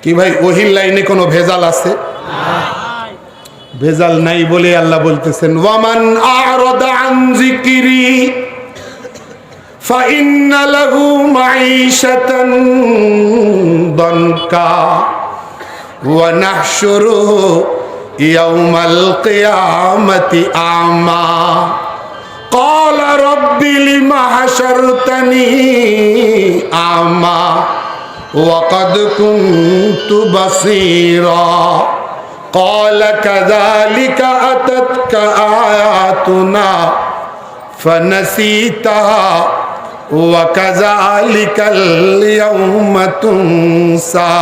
কি ভাই ওহির লাইনে কোনো ভেজাল আছে? ভেজাল নাই বলে আল্লাহ বলতেছেন, ওয়ামান আ'রাদা আন যিকরি ফাইন্না লাহু মাঈশাতান দানকা ওয়া নাহশুরুহু ইয়াওমাল কিয়ামাতি আ'মা ক্বালা রাব্বি লিমা হাশারতানি আ'মা ওয়া ক্বাদ কুনতু বাসীরা قال كذلك أتتك آياتنا فنسيتها وكذلك اليوم تنسى।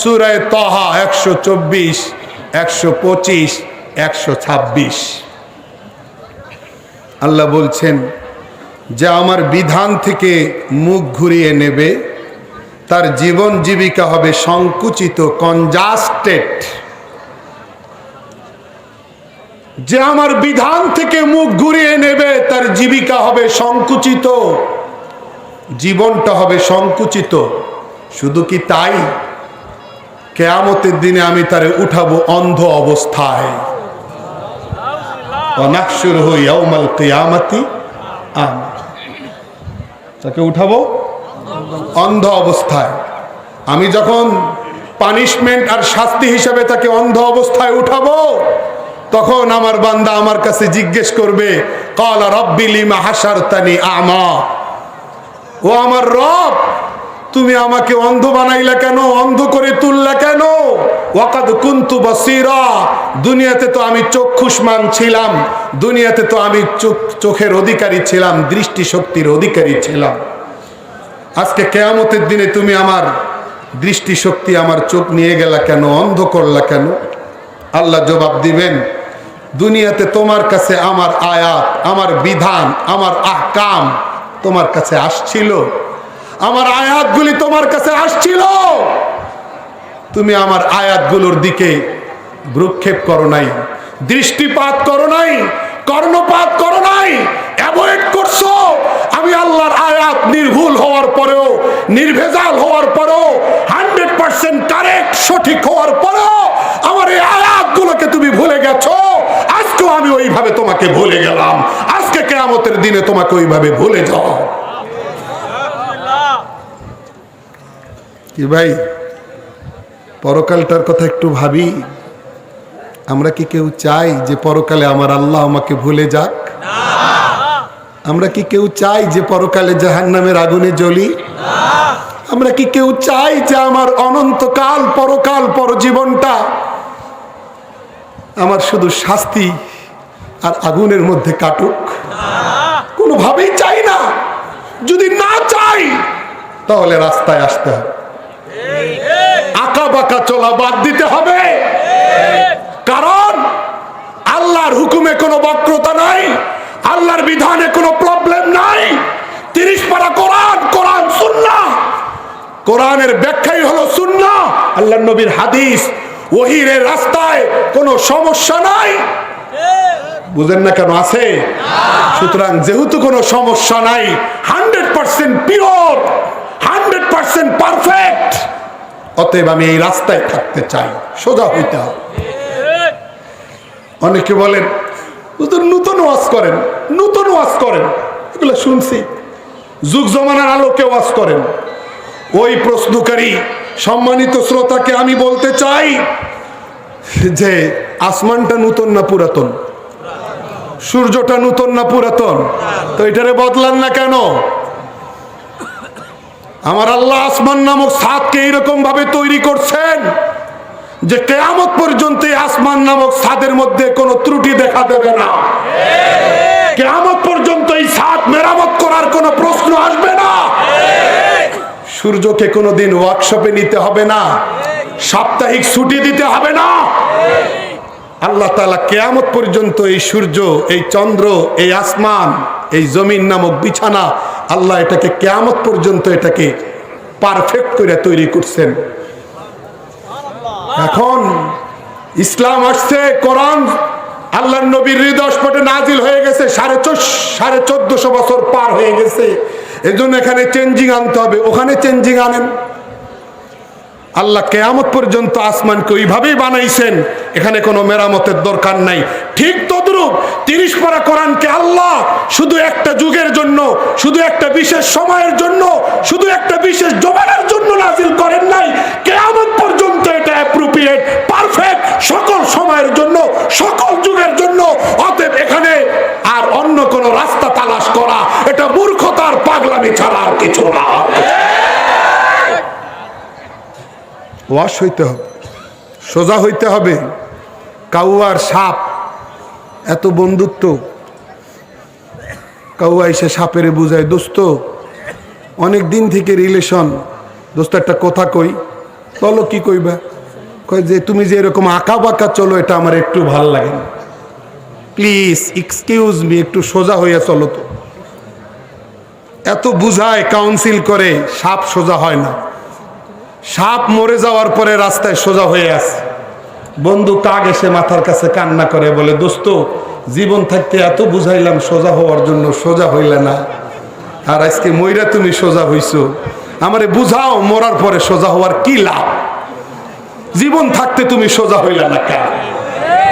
সূরা তাহা 124, 125, 126। আল্লাহ বলছেন যে আমার বিধান থেকে মুখ ঘুরিয়ে নেবে, তার জীবন জীবিকা হবে সংকুচিত, কনজাস্টেড। যে আমার বিধান থেকে মুখ ঘুরিয়ে নেবে, তার জীবিকা হবে সংকুচিত, জীবনটা হবে সংকুচিত। শুধু কি তাই, কিয়ামতের দিনে আমি তারে উঠাবো অন্ধ অবস্থায়। ওয়া নাহশুরুহু ইয়াওমাল কিয়ামাতি আ'মা, তাকে উঠাবো অন্ধ অবস্থায়। আমি যখন পানিশমেন্ট আর শাস্তি হিসাবে তাকে অন্ধ অবস্থায় উঠাবো, তখন আমার বান্দা আমার কাছে জিজ্ঞেস করবে, ক্বালা রাব্বি লিমা হাশারতানি আ'মা, ও আমার রব, তুমি আমাকে অন্ধ বানাইলা কেন, অন্ধ করে তুললা কেন? ওয়া ক্বাদ কুনতু বাসীরা, দুনিয়াতে তো আমি চক্ষুষ্মান ছিলাম, দুনিয়াতে তো আমি চোখের অধিকারী ছিলাম, দৃষ্টি শক্তির অধিকারী ছিলাম। আজকে কিয়ামতের দিনে তুমি আমার দৃষ্টিশক্তি, আমার চোখ নিয়ে গেলা কেন, অন্ধ করলা কেন? আল্লাহ জবাব দিবেন, দুনিয়াতে তোমার কাছে আমার আয়াত, আমার বিধান, আমার আহকাম তোমার কাছে আসছিল, আমার আয়াতগুলি তোমার কাছে আসছিল, তুমি আমার আয়াতগুলোর দিকে ভ্রুক্ষেপ করো নাই, দৃষ্টিপাত করো নাই, কর্ণপাত করো নাই, অ্যাভয়েড করছো। আমি আল্লাহর আয়াত নির্ভুল হওয়ার পরেও, নির্ভেজাল হওয়ার পরেও, 100% কারেক্ট, সঠিক হওয়ার পরেও আমার এই আয়াতগুলোকে তুমি ভুলে গেছো। আজকে আজকেও আমি ওইভাবে তোমাকে ভুলে গেলাম, আজকে কিয়ামতের দিনে তোমাকে ওইভাবে ভুলে যাও। কি ভাই, পরকালটার কথা একটু ভাবি। আমরা কি কেউ চাই যে পরকালে আমার আল্লাহ আমাকে ভুলে যাক? আমরা কি কেউ চাই যে পরকালে জাহান্নামের আগুনে জ্বলি? আমরা কি কেউ চাই যে আমার অনন্তকাল পরকাল পরজীবনটা আমার শুধু শাস্তি আর আগুনের মধ্যে কাটুক? কোনোভাবেই চাই না। যদি না চাই তাহলে রাস্তায় আসতে হবে, আঁকা বাঁকা চলা বাদ দিতে হবে। কারণ আল্লাহর হুকুমে কোনো বক্রতা নাই, আল্লাহর বিধানে কোনো প্রবলেম নাই। 30 পারা কোরআন, কোরআন সুন্নাহ, কোরআনের ব্যাখ্যাই হলো সুন্নাহ, আল্লাহর নবীর হাদিস, ওহীর রাস্তায় কোনো সমস্যা নাই। বুঝেন না কেন? আছে। সুতরাং যেহেতু কোনো সমস্যা নাই, 100% পিওর, 100% পারফেক্ট, অতএব আমি এই রাস্তায় থাকতে চাই, সোজা হইতে হবে। অনেকে বলেন হুজুর নতুন ওয়াজ করেন, নতুন ওয়াজ করেন, এগুলো শুনছি। যুগ জমানার আলোকে ওয়াজ করেন। ওই প্রশ্নকারী সম্মানিত শ্রোতাকে আমি বলতে চাই যে আসমানটা নতুন না পুরাতন? সূর্যটা নতুন না পুরাতন? তো এটারে বদলান না কেন? আমার আল্লাহ আসমান নামক ছাদকে এইরকম ভাবে তৈরি করছেন যে কিয়ামত পর্যন্ত আসমান নামক ছাদের মধ্যে কোনো ত্রুটি দেখা দেবে না। কিয়ামত পর্যন্ত এই ছাদ মেরামত করার কোনো প্রশ্ন আসবে না। সূর্যকে কোনোদিন ওয়ার্কশপে নিতে হবে না, সাপ্তাহিক ছুটি দিতে হবে না। আল্লাহ তাআলা কিয়ামত পর্যন্ত এই সূর্য, এই চন্দ্র, এই আসমান, এই জমিন নামক বিছানা, আল্লাহ এটাকে কিয়ামত পর্যন্ত এটাকে পারফেক্ট করে তৈরি করছেন। এখন ইসলাম আসছে, কোরআন আল্লাহর নবীর হৃদয়স্পটে নাজিল হয়ে গেছে, 1450 বছর পার হয়ে গেছে। এজন্য এখানে চেঞ্জিং আনতে হবে। ওখানে চেঞ্জিং আনেন। আল্লাহ কিয়ামত পর্যন্ত আসমানকে ওইভাবেই বানাইছেন, এখানে কোনো মেরামতের দরকার নাই। ঠিক তদ্রূপ 30 পারা কোরআনকে আল্লাহ শুধু একটা যুগের জন্য, শুধু একটা বিশেষ সময়ের জন্য, শুধু একটা বিশেষ জমানার জন্য নাজিল করেন নাই। কিয়ামত পর্যন্ত এটা অ্যাপ্রোপ্রিয়েট, পারফেক্ট, সকল সময়ের জন্য, সকল যুগের জন্য। অতএব এখানে আর অন্য কোনো রাস্তা তালাশ করা এটা মূর্খতার পাগলামি ছাড়া আর কিছু না। ওয়াশ হইতে হবে, সোজা হইতে হবে। কাউয়ার সাপ এত বন্ধুত্ব, কাউয়া এসে সাপেরে বুঝায়, দোস্ত অনেক দিন থেকে রিলেশন, দোস্ত একটা কথা কই। চলো, কি কইবা? কয় যে তুমি যে এরকম আঁকা বাঁকা চলো, এটা আমার একটু ভাল লাগে না, প্লিজ এক্সকিউজ মি, একটু সোজা হইয়া চলো তো। এত বুঝায়, কাউন্সিল করে, সাপ সোজা হয় না। সাপ মরে যাওয়ার পরে রাস্তায় সোজা হয়ে আছে। বন্ধু কাক এসে মাথার কাছে কান্না করে, বলে দোস্ত জীবন থাকতে এত বুঝাইলাম সোজা হওয়ার জন্য, সোজা হইলে না, আর আজকে মইরা তুমি সোজা হইছো। আমারে বুঝাও মরার পরে সোজা হওয়ার কি লাভ? জীবন থাকতে তুমি সোজা হইলে না কেন?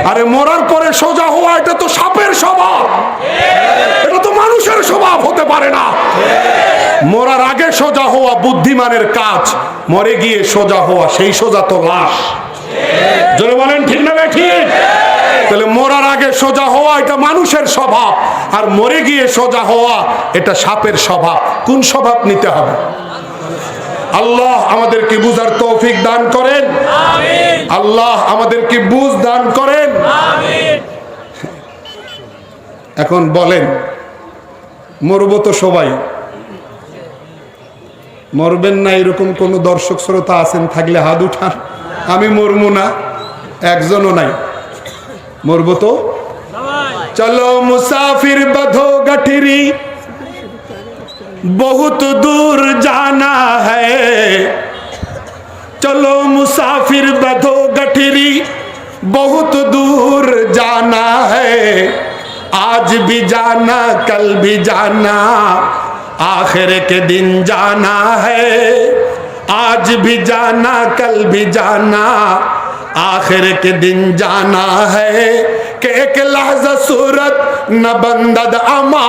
আরে মরার পরে সোজা হওয়া এটা তো সাপের স্বভাব, এটা তো মানুষের স্বভাব হতে পারে না। মরার আগে সোজা হওয়া বুদ্ধিমানের কাজ, মরে গিয়ে সোজা হওয়া সেই সোজা তো লাশ। জোরে বলেন ঠিক না ঠিক? তাহলে মরার আগে সোজা হওয়া এটা মানুষের স্বভাব, আর মরে গিয়ে সোজা হওয়া এটা সাপের স্বভাব। কোন স্বভাব নিতে হবে? আল্লাহ আমাদেরকে বুঝার তৌফিক দান করেন, আমিন। আল্লাহ আমাদেরকে বুঝ দান করেন, আমিন। এখন বলেন, মরবো তো সবাই, মরবেন না এরকম কোন দর্শক শ্রোতা আছেন? থাকলে হাত উঠান। আমি মরবো না, একজনও নাই। মরবো তো? চলো মুসাফির বাঁধো গঠরি, बहुत दूर जाना है, चलो मुसाफिर बधो गठरी, बहुत दूर जाना है, आज भी जाना कल भी जाना, आखिर के दिन जाना है, आज भी जाना कल भी जाना, आखिर के दिन जाना है, कि एक लहजा सूरत न बंदद अमा,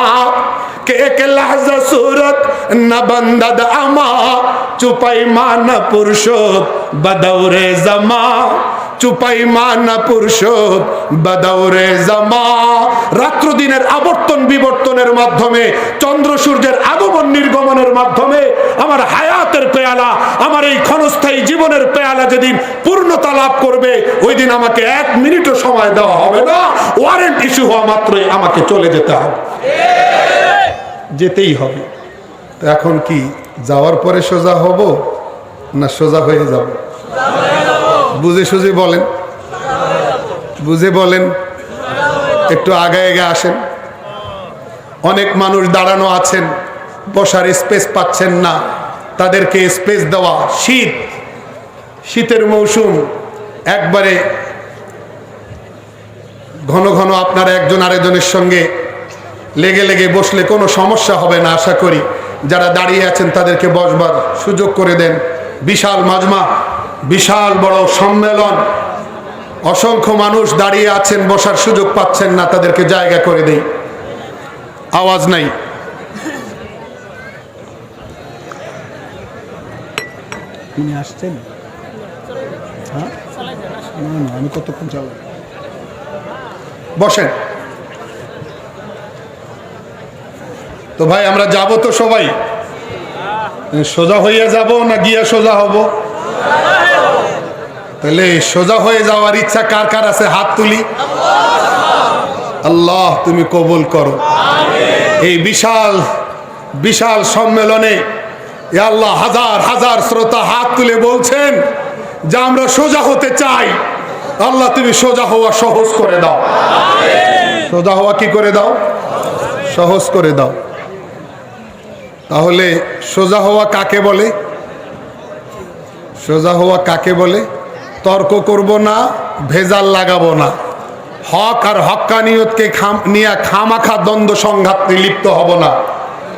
कि एक लहजा सूरत न बंदद अमा, चुपाई मान पुरुषोत बदौरे जमा, চুপাই মানা পুরুষোত বাদৌরে জামা। রাত্র দিনের আবর্তন বিবর্তনের মাধ্যমে, চন্দ্র সূর্যের আগমন নির্গমনের মাধ্যমে আমার হায়াতের পেয়ালা, আমার এই ক্ষণস্থায়ী জীবনের পেয়ালা যেদিন পূর্ণতা লাভ করবে, ওই দিন আমাকে 1 মিনিটও সময় দেওয়া হবে না। ওয়ারেন্ট ইস্যু হওয়া মাত্রই আমাকে চলে যেতে হবে, যেতেই হবে। তো এখন কি যাওয়ার পরে সোজা হব না সোজা হয়ে যাব? বুঝে সুঝে বলেন, বুঝে বলেন, একটু আগে আগে আসেন। অনেক মানুষ দাঁড়ানো আছেন, বসার স্পেস পাচ্ছেন না, তাদেরকে স্পেস দেওয়া। শীত, শীতের মৌসুম, একবারে ঘন ঘন আপনারা একজন আরেকজনের সঙ্গে লেগে লেগে বসলে কোনো সমস্যা হবে না আশা করি। যারা দাঁড়িয়ে আছেন তাদেরকে বসবার সুযোগ করে দেন। বিশাল মাজমা, বিশাল বড় সম্মেলন, অসংখ্য মানুষ দাঁড়িয়ে আছেন, বসার সুযোগ পাচ্ছেন না, তাদেরকে জায়গা করে দেই। আওয়াজ নাই। তিনি আসছেন? হ্যাঁ, না আমি কতক্ষণ চালাই। বসেন। তো ভাই আমরা যাব তো সবাই, সোজা হইয়া যাব না গিয়া সোজা হব? তাহলে সোজা হয়ে যাওয়ার ইচ্ছা কার কার আছে? হাত তুলি। আল্লাহ তুমি কবুল করো। এই বিশাল বিশাল সম্মেলনে এ আল্লাহ হাজার হাজার শ্রোতা হাত তুলে বলছেন যে আমরা সোজা হতে চাই। আল্লাহ তুমি সোজা হওয়া সহজ করে দাও। সোজা হওয়া কি করে দাও? সহজ করে দাও। তাহলে সোজা হওয়া কাকে বলে? সোজা হওয়া কাকে বলে? তর্ক করব না, ভেজাল লাগাবো না, হক আর হক্কানিয়তকে নিয়ে খামাখা দ্বন্দ্ব সংঘাতে লিপ্ত হব না।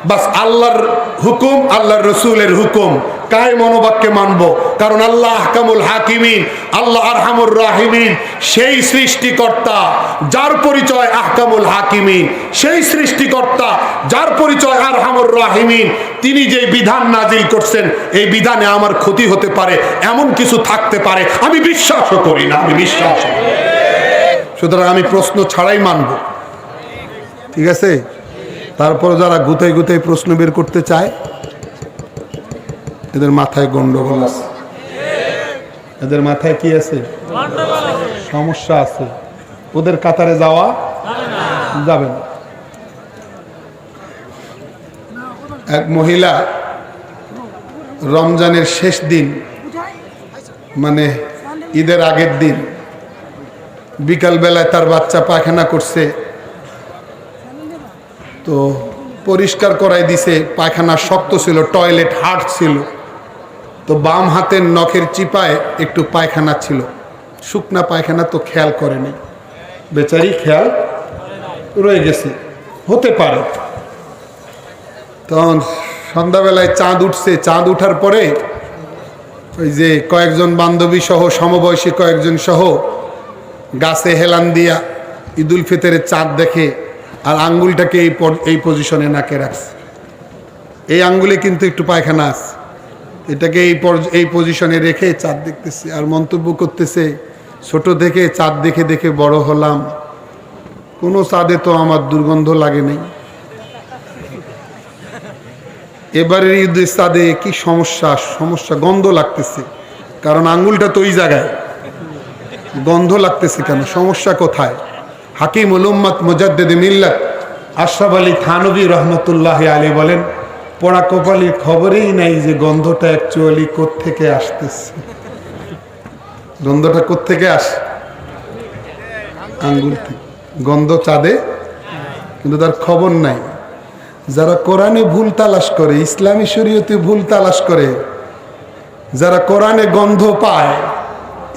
বাস আল্লাহর হুকুম, আল্লাহর রসুলের হুকুম কায় মনোবাক্যে মানব। কারণ আল্লাহ আহকামুল হাকিমিন, আল্লাহ আরহামুর রাহিমিন, সেই সৃষ্টিকর্তা যার পরিচয় আহকামুল হাকিমিন, সেই সৃষ্টিকর্তা যার পরিচয় আরহামুর রাহিমিন, তিনি যে বিধান নাজিল করছেন, এই বিধানে আমার ক্ষতি হতে পারে এমন কিছু থাকতে পারে, আমি বিশ্বাসও করি না, আমি বিশ্বাস। সুতরাং আমি প্রশ্ন ছাড়াই মানব, ঠিক আছে? তারপর যারা গুতাই গুতাই প্রশ্ন বের করতে চায়, এদের মাথায় গন্ডগোল আছে, এদের মাথায় কি আছে? সমস্যা আছে। ওদের কাতারে যাওয়া যাবে না। এক মহিলা রমজানের শেষ দিন, মানে ঈদের আগের দিন, বিকালবেলায় তার বাচ্চা পায়খানা করছে, তো পরিষ্কার করাই দিছে। পায়খানা শক্ত ছিল, টয়লেট হার্ড ছিল, তো বাম হাতের নখের চিপায় একটু পায়খানা ছিল, শুকনা পায়খানা, তো খেয়াল করেনি, বেচারি খেয়াল রয়ে গেছে, হতে পারে। তখন সন্ধ্যাবেলায় চাঁদ উঠছে, চাঁদ উঠার পরে ওই যে কয়েকজন বান্ধবী সহ, সমবয়সী কয়েকজন সহ গাছে হেলান দিয়া ঈদুল ফিতরের চাঁদ দেখে, আর আঙ্গুলটাকে এই পজিশনে নাকে রাখছে। এই আঙ্গুলে কিন্তু একটু পায়খানা আছে, এটাকে এই পজিশনে রেখে চাঁদ দেখতেছে আর মন্তব্য করতেছে, ছোট থেকে চাঁদ দেখে দেখে বড় হলাম, কোনো চাঁদে তো আমার দুর্গন্ধ লাগে নাই। এবারের ঈদের চাঁদে কি সমস্যা গন্ধ লাগতেছে, কারণ আঙ্গুলটা তো ওই জায়গায়, গন্ধ লাগতেছে কেন? সমস্যা কোথায়? হাকিমুল উম্মত মুজাদ্দিদ মিল্লাত আশরাফ আলী থানভী রহমতুল্লাহ আলী বলেন, পোড়া কপালির খবরেই নাই যে গন্ধটা অ্যাকচুয়ালি কোত্থেকে আসতেছে। গন্ধটা কোত্থেকে আসে? আঙ্গুল থেকে। গন্ধ চাঁদে, কিন্তু তার খবর নাই। যারা কোরআনে ভুল তালাশ করে, ইসলামী শরীয়তে ভুল তালাশ করে, যারা কোরআনে গন্ধ পায়,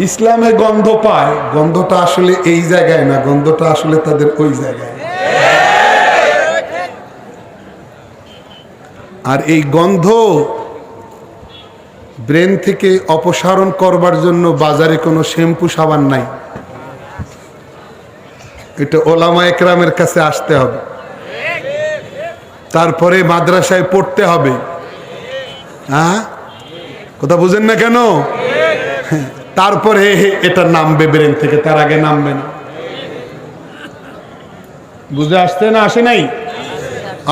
ইসলামে গন্ধ পায়, গন্ধটা আসলে এই জায়গায় না, গন্ধটা আসলে তাদের ওই জায়গায়। আর এই গন্ধ ব্রেন থেকে অপসারণ করবার জন্য বাজারে কোনো শ্যাম্পু সাবান নাই। এটা ওলামা একরামের কাছে আসতে হবে, তারপরে মাদ্রাসায় পড়তে হবে। হ্যাঁ, কথা বুঝেন না কেন? তারপরে এটা নামবে ব্রেন থেকে, তার আগে নামবে না। বুঝে আসতে না আসে নাই?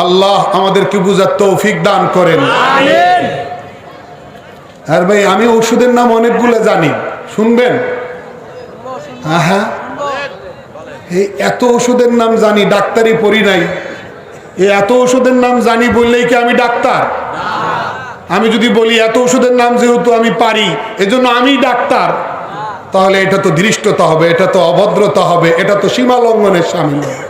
আল্লাহ আমাদেরকে বুঝার তৌফিক দান করেন। আর ভাই আমি ওষুধের নাম অনেকগুলো জানি, শুনবেন? হ্যাঁ হ্যাঁ, এই এত ওষুধের নাম জানি, ডাক্তারি পড়ি নাই। এই এত ওষুধের নাম জানি বললেই কি আমি ডাক্তার? আমি যদি বলি এত ওষুধের নাম যেহেতু আমি পারি এজন্য আমি ডাক্তার, তাহলে এটা তো ধৃষ্টতা হবে, এটা তো অভদ্রতা হবে, এটা তো সীমা লঙ্ঘনের সামিল হবে।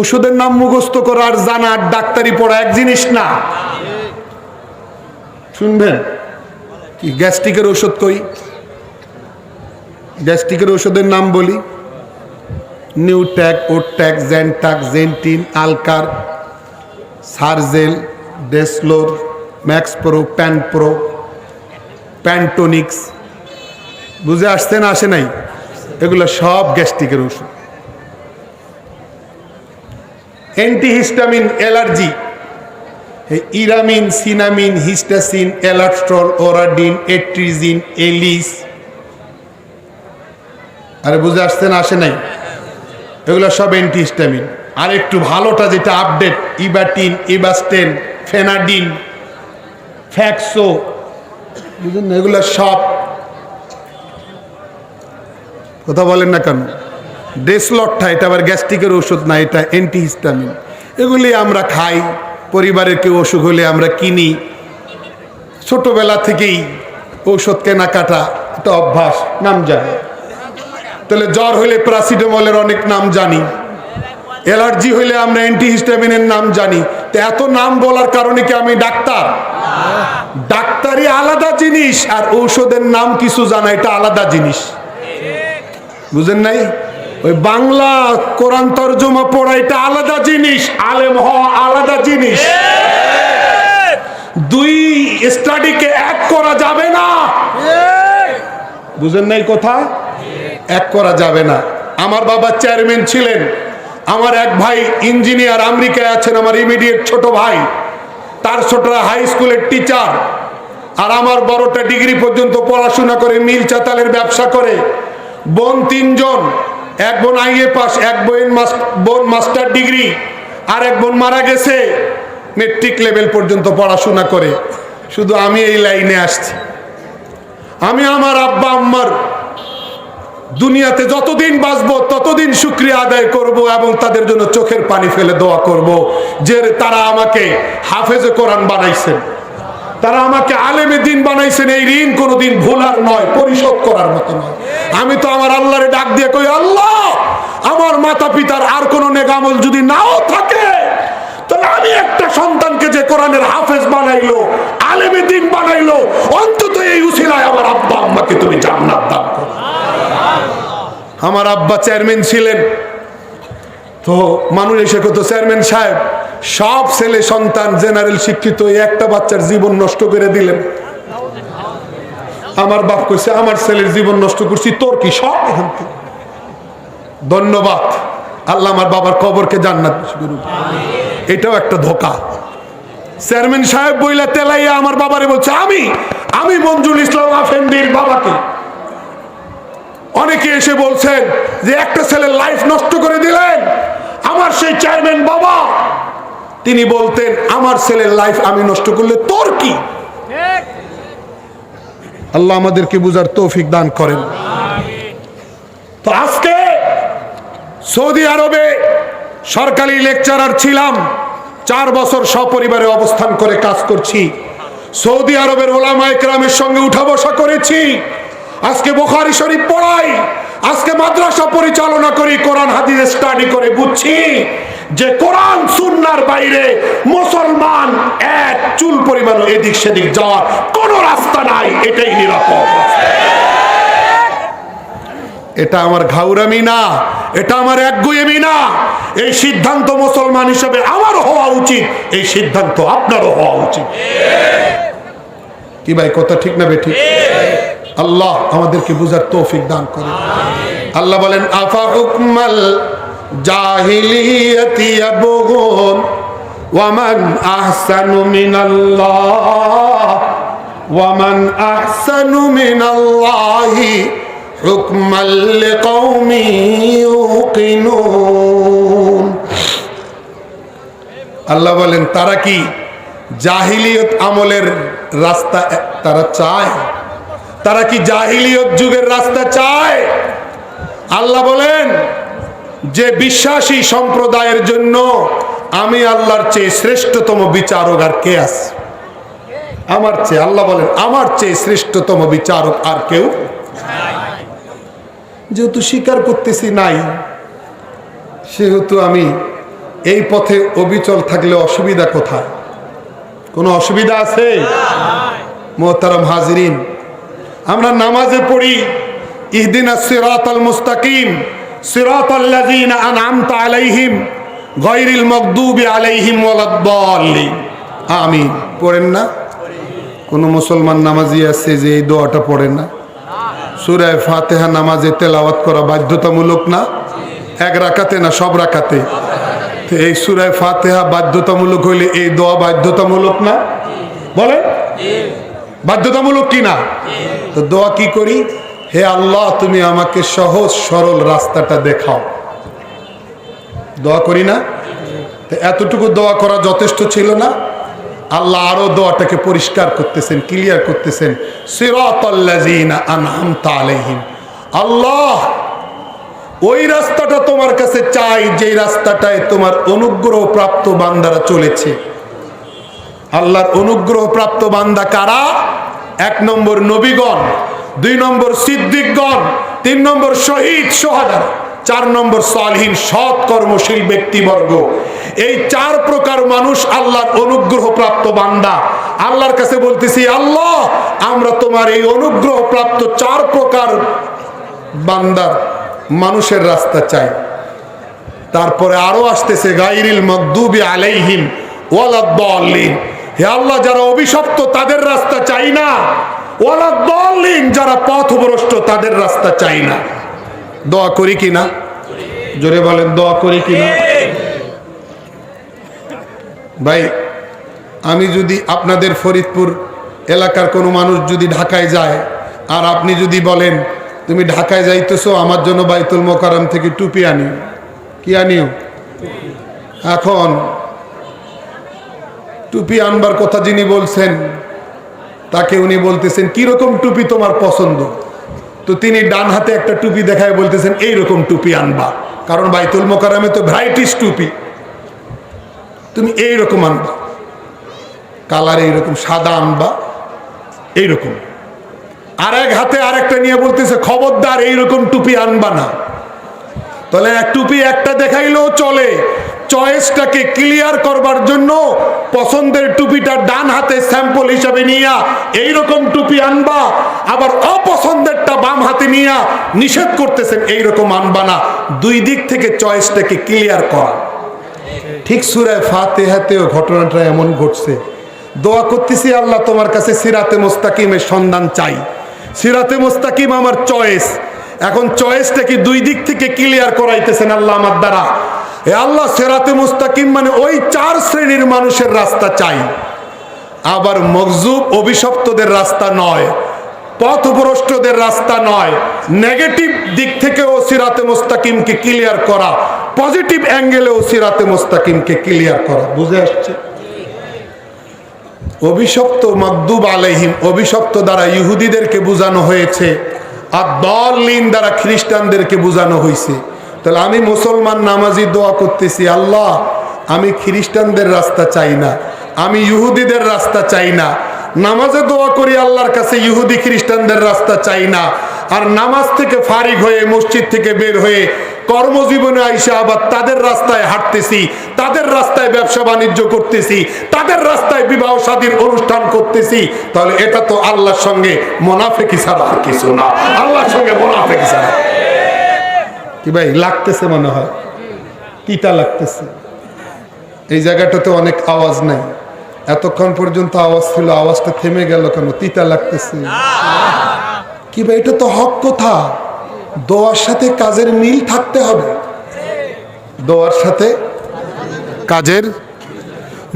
ওষুধের নাম মুখস্থ করা আর জানা আর ডাক্তারি পড়া এক জিনিস না। শুনবেন কি গ্যাস্ট্রিকের ওষুধ কই? গ্যাস্ট্রিকের ওষুধের নাম বলি: নিউট্যাক, ওট্যাক, জ্যান্টাক, জেন্টিন, আলকার, সারজেল, ডেসলোর, ম্যাক্সপ্রো, প্যানপ্রো, প্যান্টোনিক্স। বুঝে আসছে না আসে নাই? এগুলো সব গ্যাস্ট্রিকের ওষুধ। Antihistamine allergy: Eramin, Sinamin, Histacin, এলাস্ট্রল, ওরাডিন, এট্রিজিন, এলিস। আরে বুঝে আসছে না আসে নাই? এগুলো সব অ্যান্টিহিস্টামিন। আর একটু ভালোটা যেটা আপডেট: ইবাটিন, ইবাস্টেন, ফেনাডিন, ফ্যাক্সো। বুঝলেন না? এগুলো সব, কথা বলেন না কেন? ডেসলটটা এটা আবার গ্যাস্ট্রিকের ওষুধ না, এটা অ্যান্টিহিস্টামিন। এগুলি আমরা খাই, পরিবারের কেউ অসুখ হলে আমরা কিনি। ছোটবেলা থেকেই ঔষধ কেনাকাটা এটা অভ্যাস, নাম জানি। তাহলে জ্বর হলে প্যারাসিটামলের অনেক নাম জানি, অ্যালার্জি হইলে আমরা অ্যান্টিহিস্টামিনের নাম জানি। তো এত নাম বলার কারণে কি আমি ডাক্তার? ডাক্তারি আলাদা জিনিস আর ঔষধের নাম কিছু জানা এটা আলাদা জিনিস। বুঝেন নাই? ওই বাংলা কোরআন তরজমা পড়া এটা আলাদা জিনিস, আলেম হওয়া আলাদা জিনিস। দুই স্টাডিকে এক করা যাবে না। বুঝেন নাই কথা? এক করা যাবে না। আমার বাবা চেয়ারম্যান ছিলেন, আমার এক ভাই ইঞ্জিনিয়ার আমেরিকায় আছেন, আমার ইমিডিয়েট ছোট ভাই। তার ছোটরা হাই স্কুলের টিচার, আর আমার বড়টা ডিগ্রি পর্যন্ত পড়াশোনা করে মিল চাতালের ব্যবসা করে। বোন তিনজন, এক বোন আইএ পাস, এক বোন মাস্টার ডিগ্রি, আর এক বোন মারা গেছে মেট্রিক লেভেল পর্যন্ত পড়াশোনা করে। শুধু আমি এই লাইনে আসছি। আমি আমার আব্বা আম্মার দুনিয়াতে যতদিন বাঁচবো ততদিন শুকরিয়া আদায় করব এবং তাদের জন্য চোখের পানি ফেলে দোয়া করব যে তারা আমাকে হাফেজে কোরআন বানাইছেন, তারা আমাকে আলেমে দিন বানাইছেন। এই ঋণ কোনোদিন ভোলার নয়, পরিশোধ করার মতো নয়। আমি তো আমার আল্লাহরে ডাক দিয়ে কই, আল্লাহ আমার মাতা পিতার আর কোনো নেক আমল যদি নাও থাকে, তাহলে আমি একটা সন্তানকে যে কোরআনের হাফেজ বানাইলো, আলেমে দিন বানাইলো, অন্তত এই উসিলায় আমার আব্বা আম্মাকে তুমি জান্নাত দান করো। আমার আব্বা চেয়ারম্যান ছিলেন, তো মানুষ এসে কত, চেয়ারম্যান সাহেব সব ছেলে সন্তান জেনারেল শিক্ষিত, একটা বাচ্চার জীবন নষ্ট করে দিলেন। আমার বাপ কইছে, আমার ছেলের জীবন নষ্ট করছি, তোর কি সব? এখান থেকে ধন্যবাদ, আল্লাহ আমার বাবার কবরকে জান্নাত করুন। এটাও একটা ধোঁকা। চেয়ারম্যান সাহেব বইলা তেলাইয়া আমার বাবারে বলছে, আমি মঞ্জুল ইসলাম আফেন্দির বাবাকে। অনেকে এসে বলছেন যে একটা ছেলের লাইফ নষ্ট করে দিলেন। আমার সেই চেয়ারম্যান বাবা তিনি বলতেন, আমার ছেলের লাইফ আমি নষ্ট করলে তোর কি? আল্লাহ আমাদেরকে বুঝার তৌফিক দান করেন। তো আজকে সৌদি আরবে সরকারি লেকচারার ছিলাম, 4 বছর সপরিবারে অবস্থান করে কাজ করছি। সৌদি আরবের ওলামা ইকরামের সঙ্গে উঠা বসা করেছি। আজকে বুখারী শরীফ পড়াই, আজকে মাদ্রাসা পরিচালনা করি, কোরআন হাদিস স্টাডি করে বুঝছি যে কোরআন সুন্নাহর বাইরে মুসলমান এক চুল পরিমাণ এদিক সেদিক যাওয়ার কোনো রাস্তা নাই। এটাই নিরাপদ। এটা আমার ঘাউরামি না, এটা আমার একগুঁয়েমি না। এই সিদ্ধান্ত মুসলমান হিসেবে আমারও হওয়া উচিত, এই সিদ্ধান্ত আপনারও হওয়া উচিত। কি ভাই, কথা ঠিক না বেঠিক? আল্লাহ আমাদেরকে বুঝার তৌফিক দান করেন। আল্লাহ বলেন আফা হুকমাল জাহিলিয়াতি ইয়াবগুন ওয়ামান আহসানু মিনাল্লাহি হুকমান লিকাউমি ইউকিনুন। আল্লাহ বলেন তারা কি জাহিলিয়ত আমলের রাস্তা তারা চায়? তারা কি জাহিলিয়ত যুগের রাস্তা চায়? আল্লাহ বলেন যে বিশ্বাসী সম্প্রদায়ের জন্য আমি আল্লাহর চেয়ে শ্রেষ্ঠতম বিচারক আর কে আছে? আমার চেয়ে, আল্লাহ বলেন আমার চেয়ে শ্রেষ্ঠতম বিচারক আর কেউ নাই। যেহেতু স্বীকার করতেছি নাই, সেহেতু আমি এই পথে অবিচল থাকলে অসুবিধা কোথায়? কোনো অসুবিধা আছে? মোহতারাম হাজিরিন, আমরা নামাজে পড়ি ইহদিনাস সিরাতাল মুস্তাকিম সিরাতাল্লাযীনা আন'আমতা আলাইহিম গায়রিল মাগদুবি আলাইহিম ওয়ালাদ-দাল্লিন। আমিন পড়েন না? কোন মুসলমান নামাজি আছে যে এই দোয়াটা পড়েন না? সূরা ফাতিহা নামাজে তেলাওয়াত করা বাধ্যতামূলক না? এক রাকাতে না সব রাকাতে? তো এই সূরা ফাতিহা বাধ্যতামূলক হইলে এই দোয়া বাধ্যতামূলক না? বলেন বাধ্যতামূলক কি না? তো দোয়া কি করি? হে আল্লাহ তুমি আমাকে সহজ সরল রাস্তাটা দেখাও। দোয়া করি না? তো এতটুকু দোয়া করা যথেষ্ট ছিল না? আল্লাহ আরো দোয়াটাকে পরিষ্কার করতেছেন, ক্লিয়ার করতেছেন। সিরাতাল্লাযীনা আন'আমতা আলাইহিম। আল্লাহ ওই রাস্তাটা তোমার কাছে চাই যে রাস্তাটায় তোমার অনুগ্রহ প্রাপ্ত বান্দারা চলেছে। আল্লাহর অনুগ্রহ প্রাপ্ত বান্দা কারা? 1 নম্বর নবীগণ, 2 নম্বর সিদ্দিকগণ, 3 নম্বর শহীদ সোহাদা, 4 নম্বর সালিহিন সৎ কর্মশীল ব্যক্তিবর্গ। এই 4 প্রকার মানুষ আল্লাহর অনুগ্রহ প্রাপ্ত বান্দা। আল্লাহর কাছে বলতেছি আল্লাহ আমরা তোমার এই অনুগ্রহ প্রাপ্ত 4 প্রকার বান্দার মানুষের রাস্তা চাই। তারপরে আরো আসতেছে গায়রিল মাগদুবি আলাইহিম ওয়ালাদ-দাল্লিন। হে আল্লাহ যারা অভিশপ্ত তাদের রাস্তা চাই না, ওয়ালাদ-দাল্লিন যারা পথভ্রষ্ট তাদের রাস্তা চাই না। দোয়া করি কিনা? জোরে বলেন দোয়া করি কিনা? ভাই আমি যদি আপনাদের ফরিদপুর এলাকার কোনো মানুষ যদি ঢাকায় যায় আর আপনি যদি বলেন তুমি ঢাকায় যাইতেছো আমার জন্য বাইতুল মোকাররম থেকে টুপি আনিও, কি আনিও? এখন টুপি আনবার কথা যিনি বলছেন তাকে উনি বলতেছেন কিরকম টুপি তোমার পছন্দ? তো তিনি ডান হাতে একটা টুপি দেখায় বলতেছেন এইরকম টুপি আনবা, কারণ বাইতুল মোকাররমে তো ভ্যারাইটিস টুপি, তুমি এইরকম আনবা, কালার এইরকম সাদা আনবা এইরকম। আর এক হাতে আরেকটা নিয়ে বলতেছে খবরদার এইরকম টুপি আনবা না। তাহলে এক টুপি একটা দেখাইলেও চলে, চয়েসটাকে ক্লিয়ার করবার জন্য পছন্দের টুপিটা ডান হাতে স্যাম্পল হিসাবে নিয়া এইরকম টুপি আনবা, আবার অপছন্দেরটা বাম হাতে নিয়া নিষেধ করতেছেন এইরকম আনবা না। 2 দিক থেকে চয়েসটাকে ক্লিয়ার করা। ঠিক সূরা ফাতিহাতেও ঘটনাটা এমন ঘটছে। দোয়া করতেছি আল্লাহ তোমার কাছে সিরাতে মুস্তাকিমের সন্ধান চাই, সিরাতে মুস্তাকিম আমার চয়েস। এখন চয়েসটা কি 2 দিক থেকে ক্লিয়ার করাইতেছেন আল্লাহ আমার দ্বারা। এ আল্লাহ সিরাতে মুস্তাকিম মানে ওই 4 শ্রেণীর মানুষের রাস্তা চাই, আবার মগজুব অভিশপ্তদের রাস্তা নয়, পথভ্রষ্টদের রাস্তা নয়। নেগেটিভ দিক থেকেও সিরাতে মুস্তাকিমকে ক্লিয়ার করা, পজিটিভ অ্যাঙ্গেলেও সিরাতে মুস্তাকিমকে ক্লিয়ার করা। বুঝে আসছে? অভিশপ্ত মাগদুব আলাইহিম অভিশপ্ত দ্বারা ইহুদিদেরকে বোঝানো হয়েছে, আর দাল্লিন দ্বারা খ্রিস্টানদেরকে বোঝানো হয়েছে। তাহলে আমি মুসলমান নামাজি দোয়া করতেছি আল্লাহ আমি খ্রিস্টানদের রাস্তা চাই না, আমি ইহুদিদের রাস্তা চাই না। নামাজে দোয়া করি আল্লাহর কাছে ইহুদি খ্রিস্টানদের রাস্তা চাই না। আর নামাজ থেকে ফারিগ হয়ে মসজিদ থেকে বের হয়ে কর্মজীবনে আইসা আবার তাদের রাস্তায় হাঁটতেছি, তাদের রাস্তায় ব্যবসা বাণিজ্য করতেছি, তাদের রাস্তায় বিবাহ শাদীর অনুষ্ঠান করতেছি। তাহলে এটা তো আল্লাহর সঙ্গে মুনাফিকি ছাড়া আর কিছু না, আল্লাহর সঙ্গে মুনাফিকি ছাড়া। কি ভাই লাগতেছে? মনে হয় তিতা লাগতেছে। এই জায়গাটাতে অনেক আওয়াজ নাই, এতক্ষণ পর্যন্ত আওয়াজ ছিল, আওয়াজটা থেমে গেল কেন? তিতা লাগতেছে কি ভাই? এটা তো হক কথা। দোয়ার সাথে কাজের মিল থাকতে হবে। দোয়ার সাথে কাজের,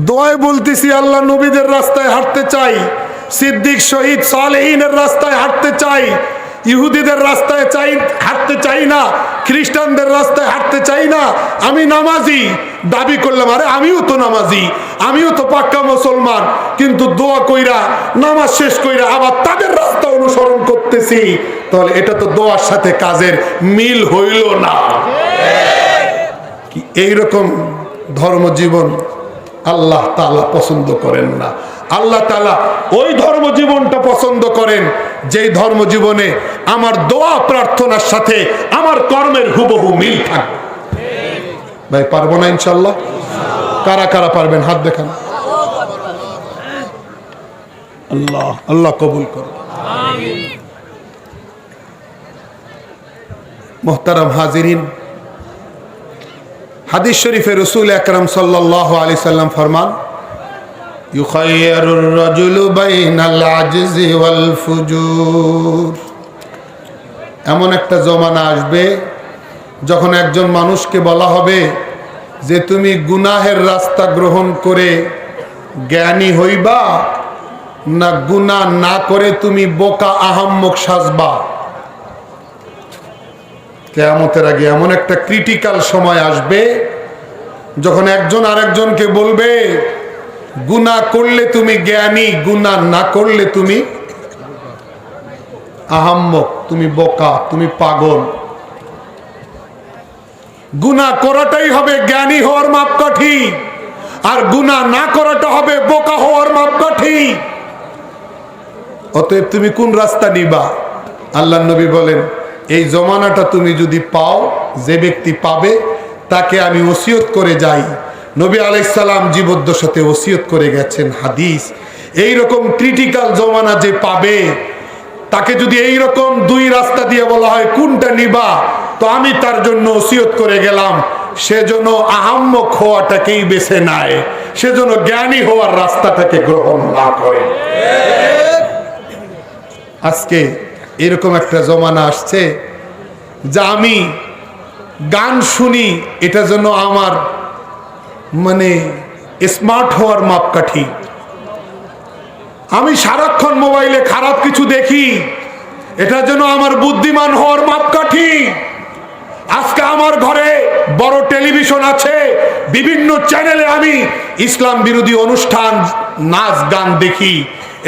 দোয়ায় বলতেছি আল্লাহ নবীদের রাস্তায় হাঁটতে চাই, সিদ্দিক শহীদ সালেহিনের রাস্তায় হাঁটতে চাই, ইহুদিদের রাস্তায় হাঁটতে চাই না, খ্রিস্টানদের রাস্তায় হাঁটতে চাই না। আমি নামাজি দাবি করলাম, আরে আমিও তো নামাজি, আমিও তো পাক্কা মুসলমান, কিন্তু দোয়া কইরা নামাজ শেষ কইরা আবার তাদের রাস্তা অনুসরণ করতেছি, তাহলে এটা তো দোয়ার সাথে কাজের মিল হইল না। এইরকম ধর্মজীবন আল্লাহ তাআলা পছন্দ করেন না। আল্লাহ তাআলা ওই ধর্মজীবনটা পছন্দ করেন যেই ধর্মজীবনে আমার দোয়া প্রার্থনার সাথে আমার কর্মের হুবহু মিল থাকবে। ভাই পারবো না ইনশাআল্লাহ? কারা কারা পারবেন হাত দেখান। আল্লাহ আল্লাহ কবুল করুন। মুহতারাম হাজিরিন, হাদিস শরীফে রাসূল আকরাম সাল্লাল্লাহু আলাইহি সাল্লাম ফরমান, ইউখায়্যারুর রাজুলু বাইনাল আজজি ওয়াল ফুজুর। এমন একটা জমানা আসবে যখন একজন মানুষকে বলা হবে যে তুমি গুনাহের রাস্তা গ্রহণ করে জ্ঞানী হইবা, না গুনাহ না করে তুমি বোকা আহাম্মক সাজবা। কিয়ামতের আগে এমন একটা ক্রিটিক্যাল সময় আসবে যখন একজন আরেকজনকে বলবে গুনাহ করলে তুমি জ্ঞানী, গুনাহ না করলে তুমি আহাম্মক, তুমি বোকা, তুমি পাগল। গুনাহ করাটাই হবে জ্ঞানী হওয়ার মাপকাঠি, আর গুনাহ না করাটা হবে বোকা হওয়ার মাপকাঠি। অতএব তুমি কোন রাস্তা নিবা? আল্লাহর নবী বলেন, এই জমানাটা তুমি যদি পাও, যে ব্যক্তি পাবে তাকে আমি ওসিয়ত করে যাই। নবী আলাইহিস সালাম জীবদ্দশাতে ওসিয়ত করে গেছেন হাদিস, এই রকম ক্রিটিক্যাল জমানা যে পাবে তাকে যদি এই রকম দুই রাস্তা দিয়ে বলা হয় কোনটা নিবা, তো আমি তার জন্য ওসিয়ত করে গেলাম সেজন্য আহাম্মক হওয়াটাকেই বেছে নেয়, সেজন্য জ্ঞানী হওয়ার রাস্তাটাকে গ্রহণ না করে। আজকে এরকম একটা জমানা আসছে যা আমি গান শুনি এটা যেন আমার মানে স্মার্ট হওয়ার মাপকাঠি। আমি সারাক্ষণ মোবাইলে খারাপ কিছু দেখি, এটা যেন আমার বুদ্ধিমান হওয়ার মাপকাঠি। আজকে আমার ঘরে বড় টেলিভিশন আছে, বিভিন্ন চ্যানেলে আমি ইসলাম বিরোধী অনুষ্ঠান, নাচ গান দেখি,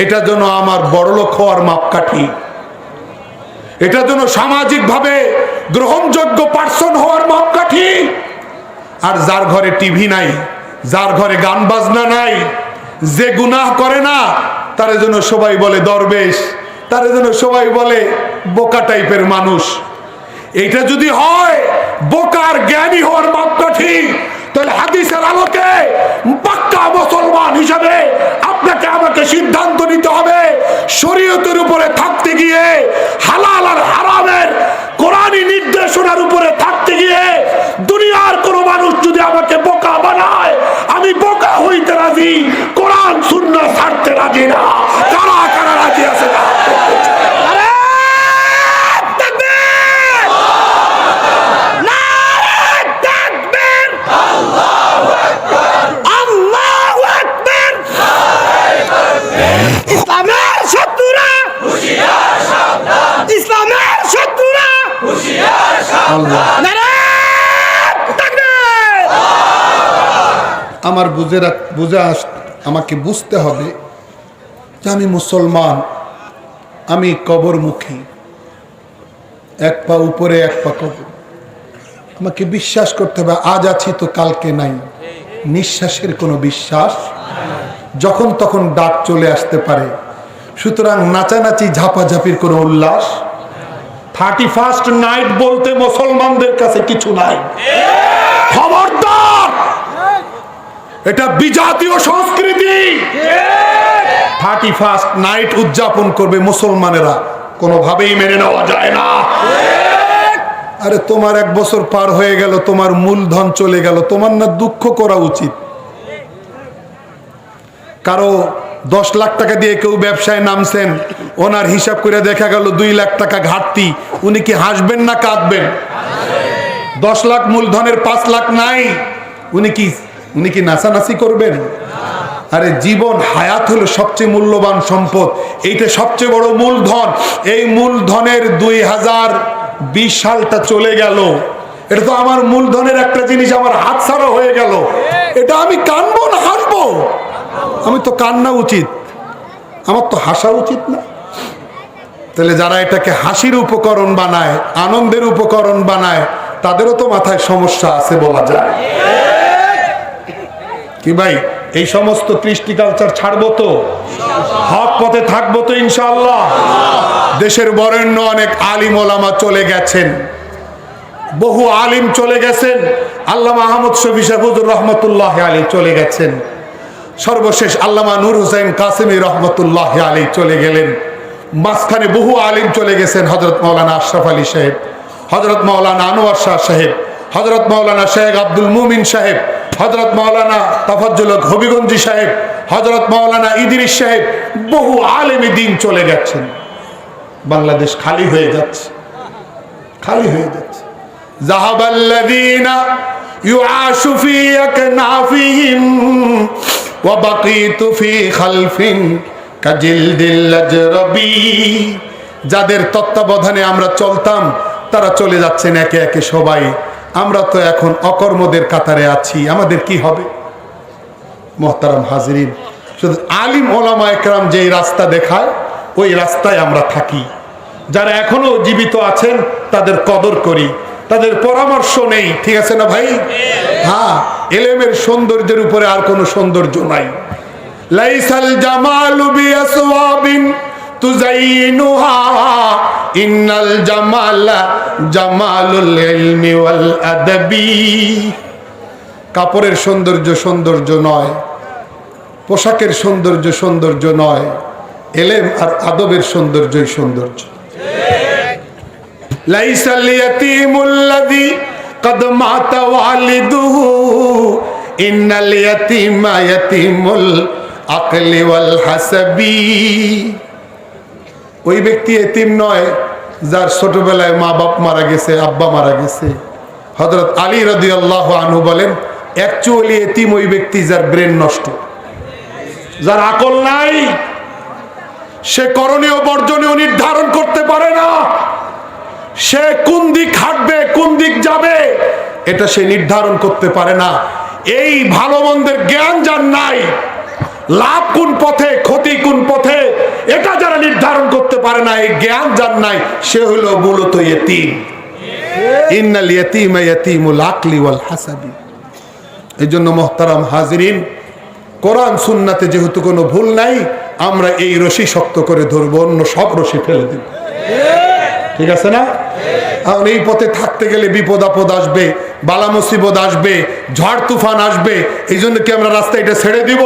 এটা যেন আমার বড়লোক হওয়ার মাপকাঠি। এটা যেন সামাজিকভাবে গ্রহণযোগ্য পার্সন হওয়ার মাপকাঠি। আর যার ঘরে টিভি নাই, যার ঘরে গান বাজনা নাই, যে গুনাহ করে না, তার জন্য সবাই বলে দরবেশ, তার জন্য সবাই বলে বোকা টাইপের মানুষ। এটা যদি হয় বোকার জ্ঞানী হওয়ার মাপকাঠি, তাহলে হাদিসের আলোকে পাক্কা মুসলমান হিসাবে আপনাকে আমাকে সিদ্ধান্ত নিতে হবে, শরীয়তের উপরে থাকতে গিয়ে, হালাল আর হারামের কোরআনী নির্দেশনার উপরে থাকতে গিয়ে দুনিয়ার কোন মানুষ যদি আমাকে বোকা বানায়, আমি বোকা হইতে রাজি, কোরআন সুন্নাহ ছাড়তে রাজি না। কারা কারা রাজি আছে না? ইসলামের শত্রুরা হুঁশিয়ার সাবধান, ইসলামের শত্রুরা হুঁশিয়ার সাবধান। নারায়ে তাকবীর। আমার আমাকে বুঝতে হবে যে আমি মুসলমান, আমি কবরমুখী, এক পা উপরে এক পা কবর। আমাকে বিশ্বাস করতে হবে আজ আছি তো কালকে নাই, নিঃশ্বাসের কোনো বিশ্বাস যখন তখন ডাক চলে আসতে পারে। সুতরাং নাচানাচি ঝাপাঝাপির কোনো উল্লাস, 31st নাইট বলতে মুসলমানদের কাছে কিছু নাই। খবরদার, এটা বিজাতীয় সংস্কৃতি। 31st নাইট উদযাপন করবে মুসলমানেরা, কোনোভাবেই মেনে নেওয়া যায় না। আরে তোমার 1 বছর পার হয়ে গেল, তোমার মূলধন চলে গেল, তোমার না দুঃখ করা উচিত? কারো 10 লাখ টাকা দিয়ে কেউ ব্যবসায় নামছেন, ওনার হিসাব করে দেখা গেল 2 লাখ টাকা ঘাটতি, উনি কি হাসবেন না কাঁদবেন? 10 লাখ মূলধনের 5 লাখ নাই, উনি কি নাচানাচি করবেন? আরে জীবন হায়াত হলো সবচেয়ে মূল্যবান সম্পদ, এইটা সবচেয়ে বড় মূলধন। এই মূলধনের 2020 সালটা চলে গেল, এটা তো আমার মূলধনের একটা জিনিস আমার হাতছাড়া হয়ে গেল। এটা আমি কানবো না হাসবো? আমি তো কান্না উচিত, আমার তো হাসা উচিত না। তাহলে যারা এটাকে হাসির উপকরণ বানায়, আনন্দের উপকরণ বানায়, তাদেরও তো মাথায় সমস্যা আছে বলা যায়। কি ভাই, এই সমস্ত কৃষ্টি কালচার ছাড়বো তো? হক পথে থাকবো তো ইনশাআল্লাহ? দেশের বরেণ্য অনেক আলিম ওলামা চলে গেছেন, বহু আলিম চলে গেছেন। আল্লামা আহমদ শফি সাহেব হুজুর রহমতুল্লাহ আলী চলে গেছেন। সর্বশেষ আল্লামা নূর হোসেন কাসেমি রহমতুল্লাহ আলী চলে গেলেন। মাঝখানে বহু আলিম চলে গেছেন, হযরত মাওলানা আশরাফ আলী সাহেব, হযরত মাওলানা আনোয়ার শাহ সাহেব, হযরত মাওলানা শেখ আব্দুল মুমিন সাহেব, হযরত মাওলানা তাফাজ্জুল হক হবিগঞ্জি সাহেব, হযরত মাওলানা ইদ্রিস সাহেব, বহু আলেমে দ্বীন চলে গেছেন। বাংলাদেশ খালি হয়ে যাচ্ছে, খালি হয়ে যাচ্ছে। যাহাবাল্লাযীনা ইউআশু ফী আকনাফিহিম ওয়া বাকিতু ফী খালফিন কাজিলদিল আজরাবি। যাদের তত্ত্বাবধানে আমরা চলতাম তারা চলে যাচ্ছেন একে একে সবাই। আমরা তো এখন অকর্মদের কাতারে আছি, আমাদের কি হবে? মুহতারাম হাজিরিন, শুধু আলিম ওলামা একরাম যেই রাস্তা দেখায় ওই রাস্তায় আমরা থাকি। যারা এখনো জীবিত আছেন তাদের কদর করি, তাদের পরামর্শ নেই, ঠিক আছে না ভাই? হ্যাঁ, এলেমের সৌন্দর্যের উপরে আর কোনো সৌন্দর্য নাই। লাইসাল জামালু বিআসওয়াবিন তুযাইনুহা ইন্নাল জামালা জামালুল ইলমি ওয়াল আদাবি। কাপড়ের সৌন্দর্য সৌন্দর্য নয়, পোশাকের সৌন্দর্য সৌন্দর্য নয়, এলেম আর আদবের সৌন্দর্যই সৌন্দর্য। লাইসাল ইয়াতীমুল্লাযী কদ মাতা ওয়ালিদুহু ইন্নাল ইয়াতীমা ইয়াতীমুল আকলি ওয়াল হাসাবি। ওই ব্যক্তি এতিম নয় যার ছোটবেলায় মা বাপ মারা গেছে, আব্বা মারা গেছে। হযরত আলী রাদিয়াল্লাহু আনহু বলেন, অ্যাকচুয়ালি এতিম ওই ব্যক্তি যার ব্রেন নষ্ট, যার আকল নাই। সে করণীয় বর্জনীয় নির্ধারণ করতে পারে না, সে কোন দিক হাঁটবে কোন দিক যাবে এটা সে নির্ধারণ করতে পারে না। এই ভালো মন্দের জ্ঞান যার নাই, লাভ কোন পথে ক্ষতি কোন পথে এটা যারা নির্ধারণ করতে পারে না, এই জ্ঞান যার নাই, সে হলো মূলত ইতিম। ইন্নাল ইয়াতীমা ইয়াতীমুল আকলি ওয়াল হাসাবি। এইজন্য মুহতারাম হাজিরিন, কোরআন সুন্নাতে যেহেতু কোনো ভুল নাই, আমরা এই রশি শক্ত করে ধরবো, অন্য সব রশি ফেলে দেব, ঠিক আছে না? কারণ এই পথে থাকতে গেলে বিপদ আপদ আসবে, বালা মুসিবত আসবে, ঝড় তুফান আসবে। এই জন্য কি আমরা রাস্তা এটা ছেড়ে দিব?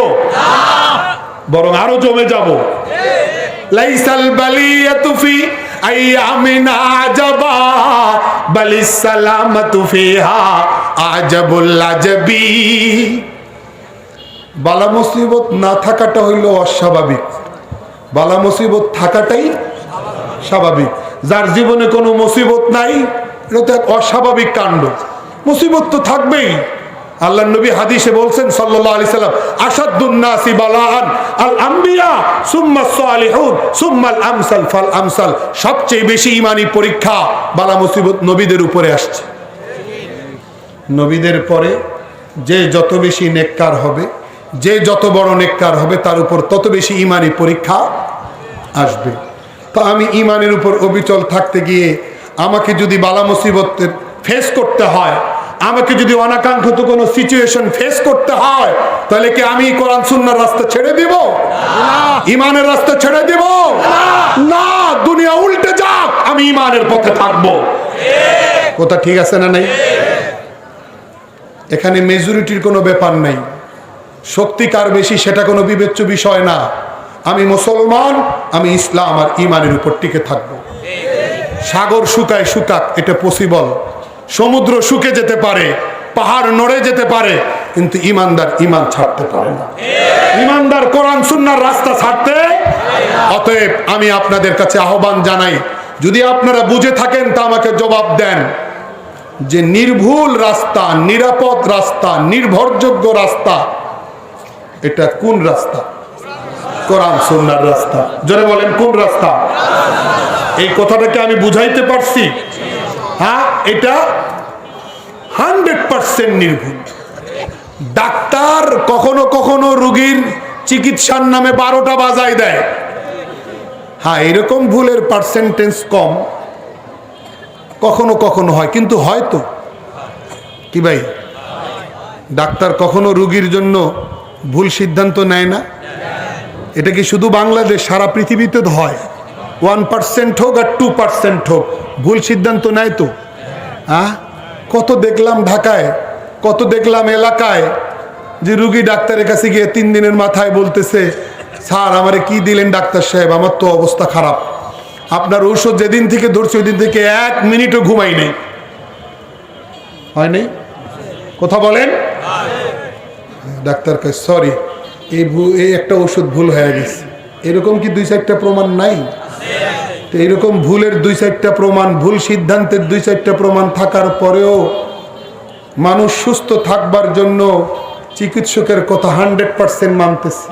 বরং আরো জমে যাব। লাইসাল বালিয়াতু ফি আইয়ামিনা আজাবা বালিস সালামাতু ফিহা আজাবুল আজাবি। বালা মুসিবত না থাকাটা হইল অস্বাভাবিক, বালা মুসিবত থাকাটাই স্বাভাবিক। যার জীবনে কোনো মুসিবত নাই এটা তো এক অস্বাভাবিক কাণ্ড। মুসিবত তো থাকবেই। আল্লাহর নবী হাদিসে বলছেন সাল্লাল্লাহু আলাইহি সাল্লাম, আশাদ্দুন নাসি বালাআন আল আম্বিয়া সুম্মা সালিহুন সুম্মাল আমসাল ফাল আমসাল। সবচেয়ে বেশি ঈমানি পরীক্ষা বালা মুসিবত নবীদের উপরে আসছে। নবীদের পরে যে যত বেশি নেককার হবে, যে যত বড় নেককার হবে, তার উপর তত বেশি ঈমানি পরীক্ষা আসবে। তো আমি ঈমানের উপর অবিচল থাকতে গিয়ে আমাকে যদি বালা মুসিবতের ফেস করতে হয়, আমাকে যদি অনাকাঙ্ক্ষিত কোনো সিচুয়েশন ফেস করতে হয়, তাহলে কি আমি কোরআন সুন্নাহর রাস্তা ছেড়ে দিব? ঈমানের রাস্তা ছেড়ে দিব না। দুনিয়া উল্টে যাক, আমি ঈমানের পথে থাকবো। কথা ঠিক আছে না? নাই, এখানে মেজরিটির কোনো ব্যাপার নাই, শক্তি কার বেশি সেটা কোনো বিবেচ্য বিষয় না। আমি মুসলমান, আমি ইসলাম আর ঈমানের উপর টিকে থাকবো। সাগর শুকায় শুকাক, এটা পসিবল। সমুদ্র শুকে যেতে পারে, পাহাড় নড়ে যেতে পারে, কিন্তু ইমানদার ইমান ছাড়তে পারে না, ইমানদার কোরআন সুন্নাহর রাস্তা ছাড়তে। অতএব আমি আপনাদের কাছে আহ্বান জানাই, যদি আপনারা বুঝে থাকেন তা আমাকে জবাব দেন যে নির্ভুল রাস্তা, নিরাপদ রাস্তা, নির্ভরযোগ্য রাস্তা এটা কোন রাস্তা? কোরআন সুন্নাহর রাস্তা। জোরে বলেন কোন রাস্তা? এই কথাটাকে আমি বুঝাইতে পারছি? হ্যাঁ, এটা 100% নির্ভুল। ডাক্তার কখনো কখনো রোগীর চিকিৎসার নামে 12টা বাজায় দেয়। হ্যাঁ, এরকম ভুলের পার্সেন্টেজ কম, কখনো কখনো হয়, কিন্তু হয়তো কি ভাই, ডাক্তার কখনো রোগীর জন্য ভুল সিদ্ধান্ত নেয় না? এটা কি শুধু বাংলাদেশ, সারা পৃথিবীতে তো হয়। 1% হোক আর 2% হোক, ভুল সিদ্ধান্ত নেয় তো। হ্যাঁ, কত দেখলাম ঢাকায়, কত দেখলাম এলাকায় যে রুগী ডাক্তারের কাছে গিয়ে 3 দিনের মাথায় বলতেছে, স্যার আমারে কি দিলেন ডাক্তার সাহেব, আমার তো অবস্থা খারাপ, আপনার ঔষধ যেদিন থেকে ধরছে ওই দিন থেকে 1 মিনিটও ঘুমাই নেই। হয় নাই? কথা বলেন। ডাক্তার কয় সরি, এই একটা ওষুধ ভুল হয়ে গেছে। এরকম কি 2-4টা প্রমাণ নাই? তো এরকম ভুলের 2-4টা প্রমাণ, ভুল সিদ্ধান্তের 2-4টা প্রমাণ থাকার পরেও মানুষ সুস্থ থাকবার জন্য চিকিৎসকের কথা 100% মানতেছে।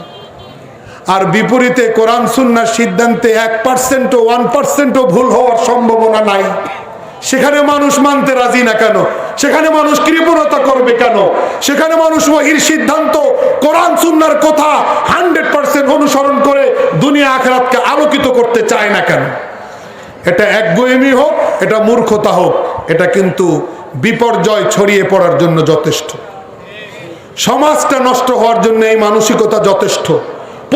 আর বিপরীতে কোরআন সুন্নাহর সিদ্ধান্তে 1%ও 1%ও ভুল হওয়ার সম্ভাবনা নাই। সেখানে মানুষ মানতে রাজি না কেন? সেখানে মানুষ কৃপণতা করবে কেন? সেখানে মানুষ ওহীর সিদ্ধান্ত, কোরআন সুন্নাহর কথা 100% অনুসরণ করে দুনিয়া আখিরাতকে আলোকিত করতে চায় না কেন? এটা একগুঁয়েমি হোক, এটা মূর্খতা হোক, এটা কিন্তু বিপর্যয় ছড়িয়ে পড়ার জন্য যথেষ্ট। সমাজটা নষ্ট হওয়ার জন্য এই মানসিকতা যথেষ্ট,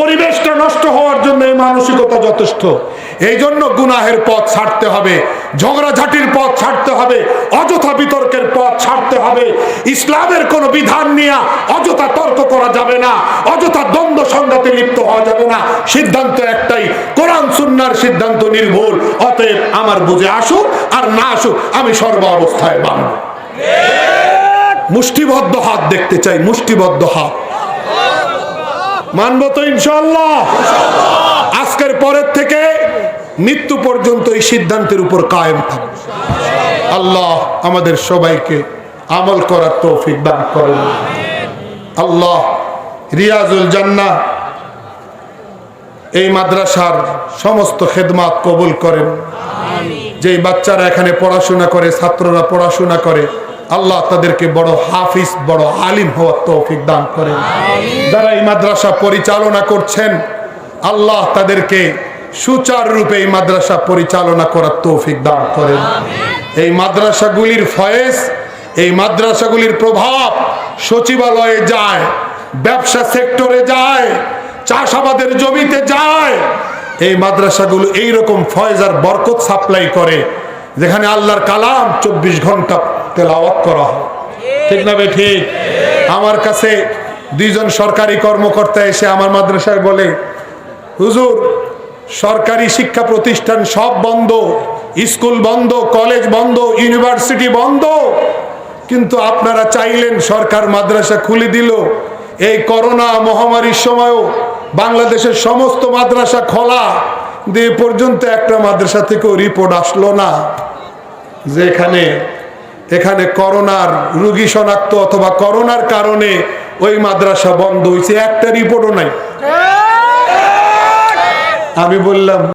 পরিবেশটা নষ্ট হওয়ার জন্য এই মানসিকতা যথেষ্ট। এই জন্য গুনাহের পথ ছাড়তে হবে, ঝগড়াঝাটির পথ ছাড়তে হবে, অযথা বিতর্কের পথ ছাড়তে হবে। ইসলামের কোন বিধান নিয়ে অযথা তর্ক করা যাবে না, অযথা দ্বন্দ্ব সংঘাতে লিপ্ত হওয়া যাবে না। সিদ্ধান্ত একটাই, কোরআন সুন্নাহর সিদ্ধান্ত নির্ভুল। অতএব আমার বুঝে আসুক আর না আসুক, আমি সর্ব অবস্থায় মানব। মুষ্টিবদ্ধ হাত দেখতে চাই, মুষ্টিবদ্ধ হাত। মানব তো ইনশাআল্লাহ। আজকের পরের থেকে মৃত্যু পর্যন্ত এই সিদ্ধান্তের উপর কায়েম থাকবে। আল্লাহ আমাদের সবাইকে আমল করার তৌফিক দান করেন। আল্লাহ রিয়াজুল জান্নাহ এই মাদ্রাসার সমস্ত খেদমাত কবুল করেন। যেই বাচ্চারা এখানে পড়াশোনা করে, ছাত্ররা পড়াশোনা করে, আল্লাহ তাদেরকে বড় হাফিজ, বড় আলিম হওয়ার তৌফিক দান করেন। যারা এই মাদ্রাসা পরিচালনা করছেন, আল্লাহ তাদেরকে সুচারুরূপে এই মাদ্রাসা পরিচালনা করার তৌফিক দান করেন। এই মাদ্রাসাগুলির ফয়েজ, এই মাদ্রাসাগুলির প্রভাব সচিবালয়ে যায়, ব্যবসা সেক্টরে যায়, চাষাবাদের জমিতে যায়। এই মাদ্রাসাগুলো এইরকম ফয়েজ আর বরকত সাপ্লাই করে, যেখানে আল্লাহর কালাম 24 ঘন্টা তেলাওয়াত করা হয়। ঠিক না বে ঠিক? আমার কাছে 2জন সরকারি কর্মকর্তা এসে আমার মাদ্রাসায় বলে, হুজুর সরকারি শিক্ষা প্রতিষ্ঠান সব বন্ধ, স্কুল বন্ধ, কলেজ বন্ধ, ইউনিভার্সিটি বন্ধ, কিন্তু আপনারা চাইলেন সরকার মাদ্রাসা খুলে দিল। এই করোনা মহামারীর সময়ও বাংলাদেশের সমস্ত মাদ্রাসা খোলা, দিয়ে পর্যন্ত একটা মাদ্রাসা থেকেও রিপোর্ট আসলো না যে এখানে করোনার রোগী শনাক্ত অথবা করোনার কারণে ওই মাদ্রাসা বন্ধ হয়েছে। একটা রিপোর্টও নাই। আমি বললাম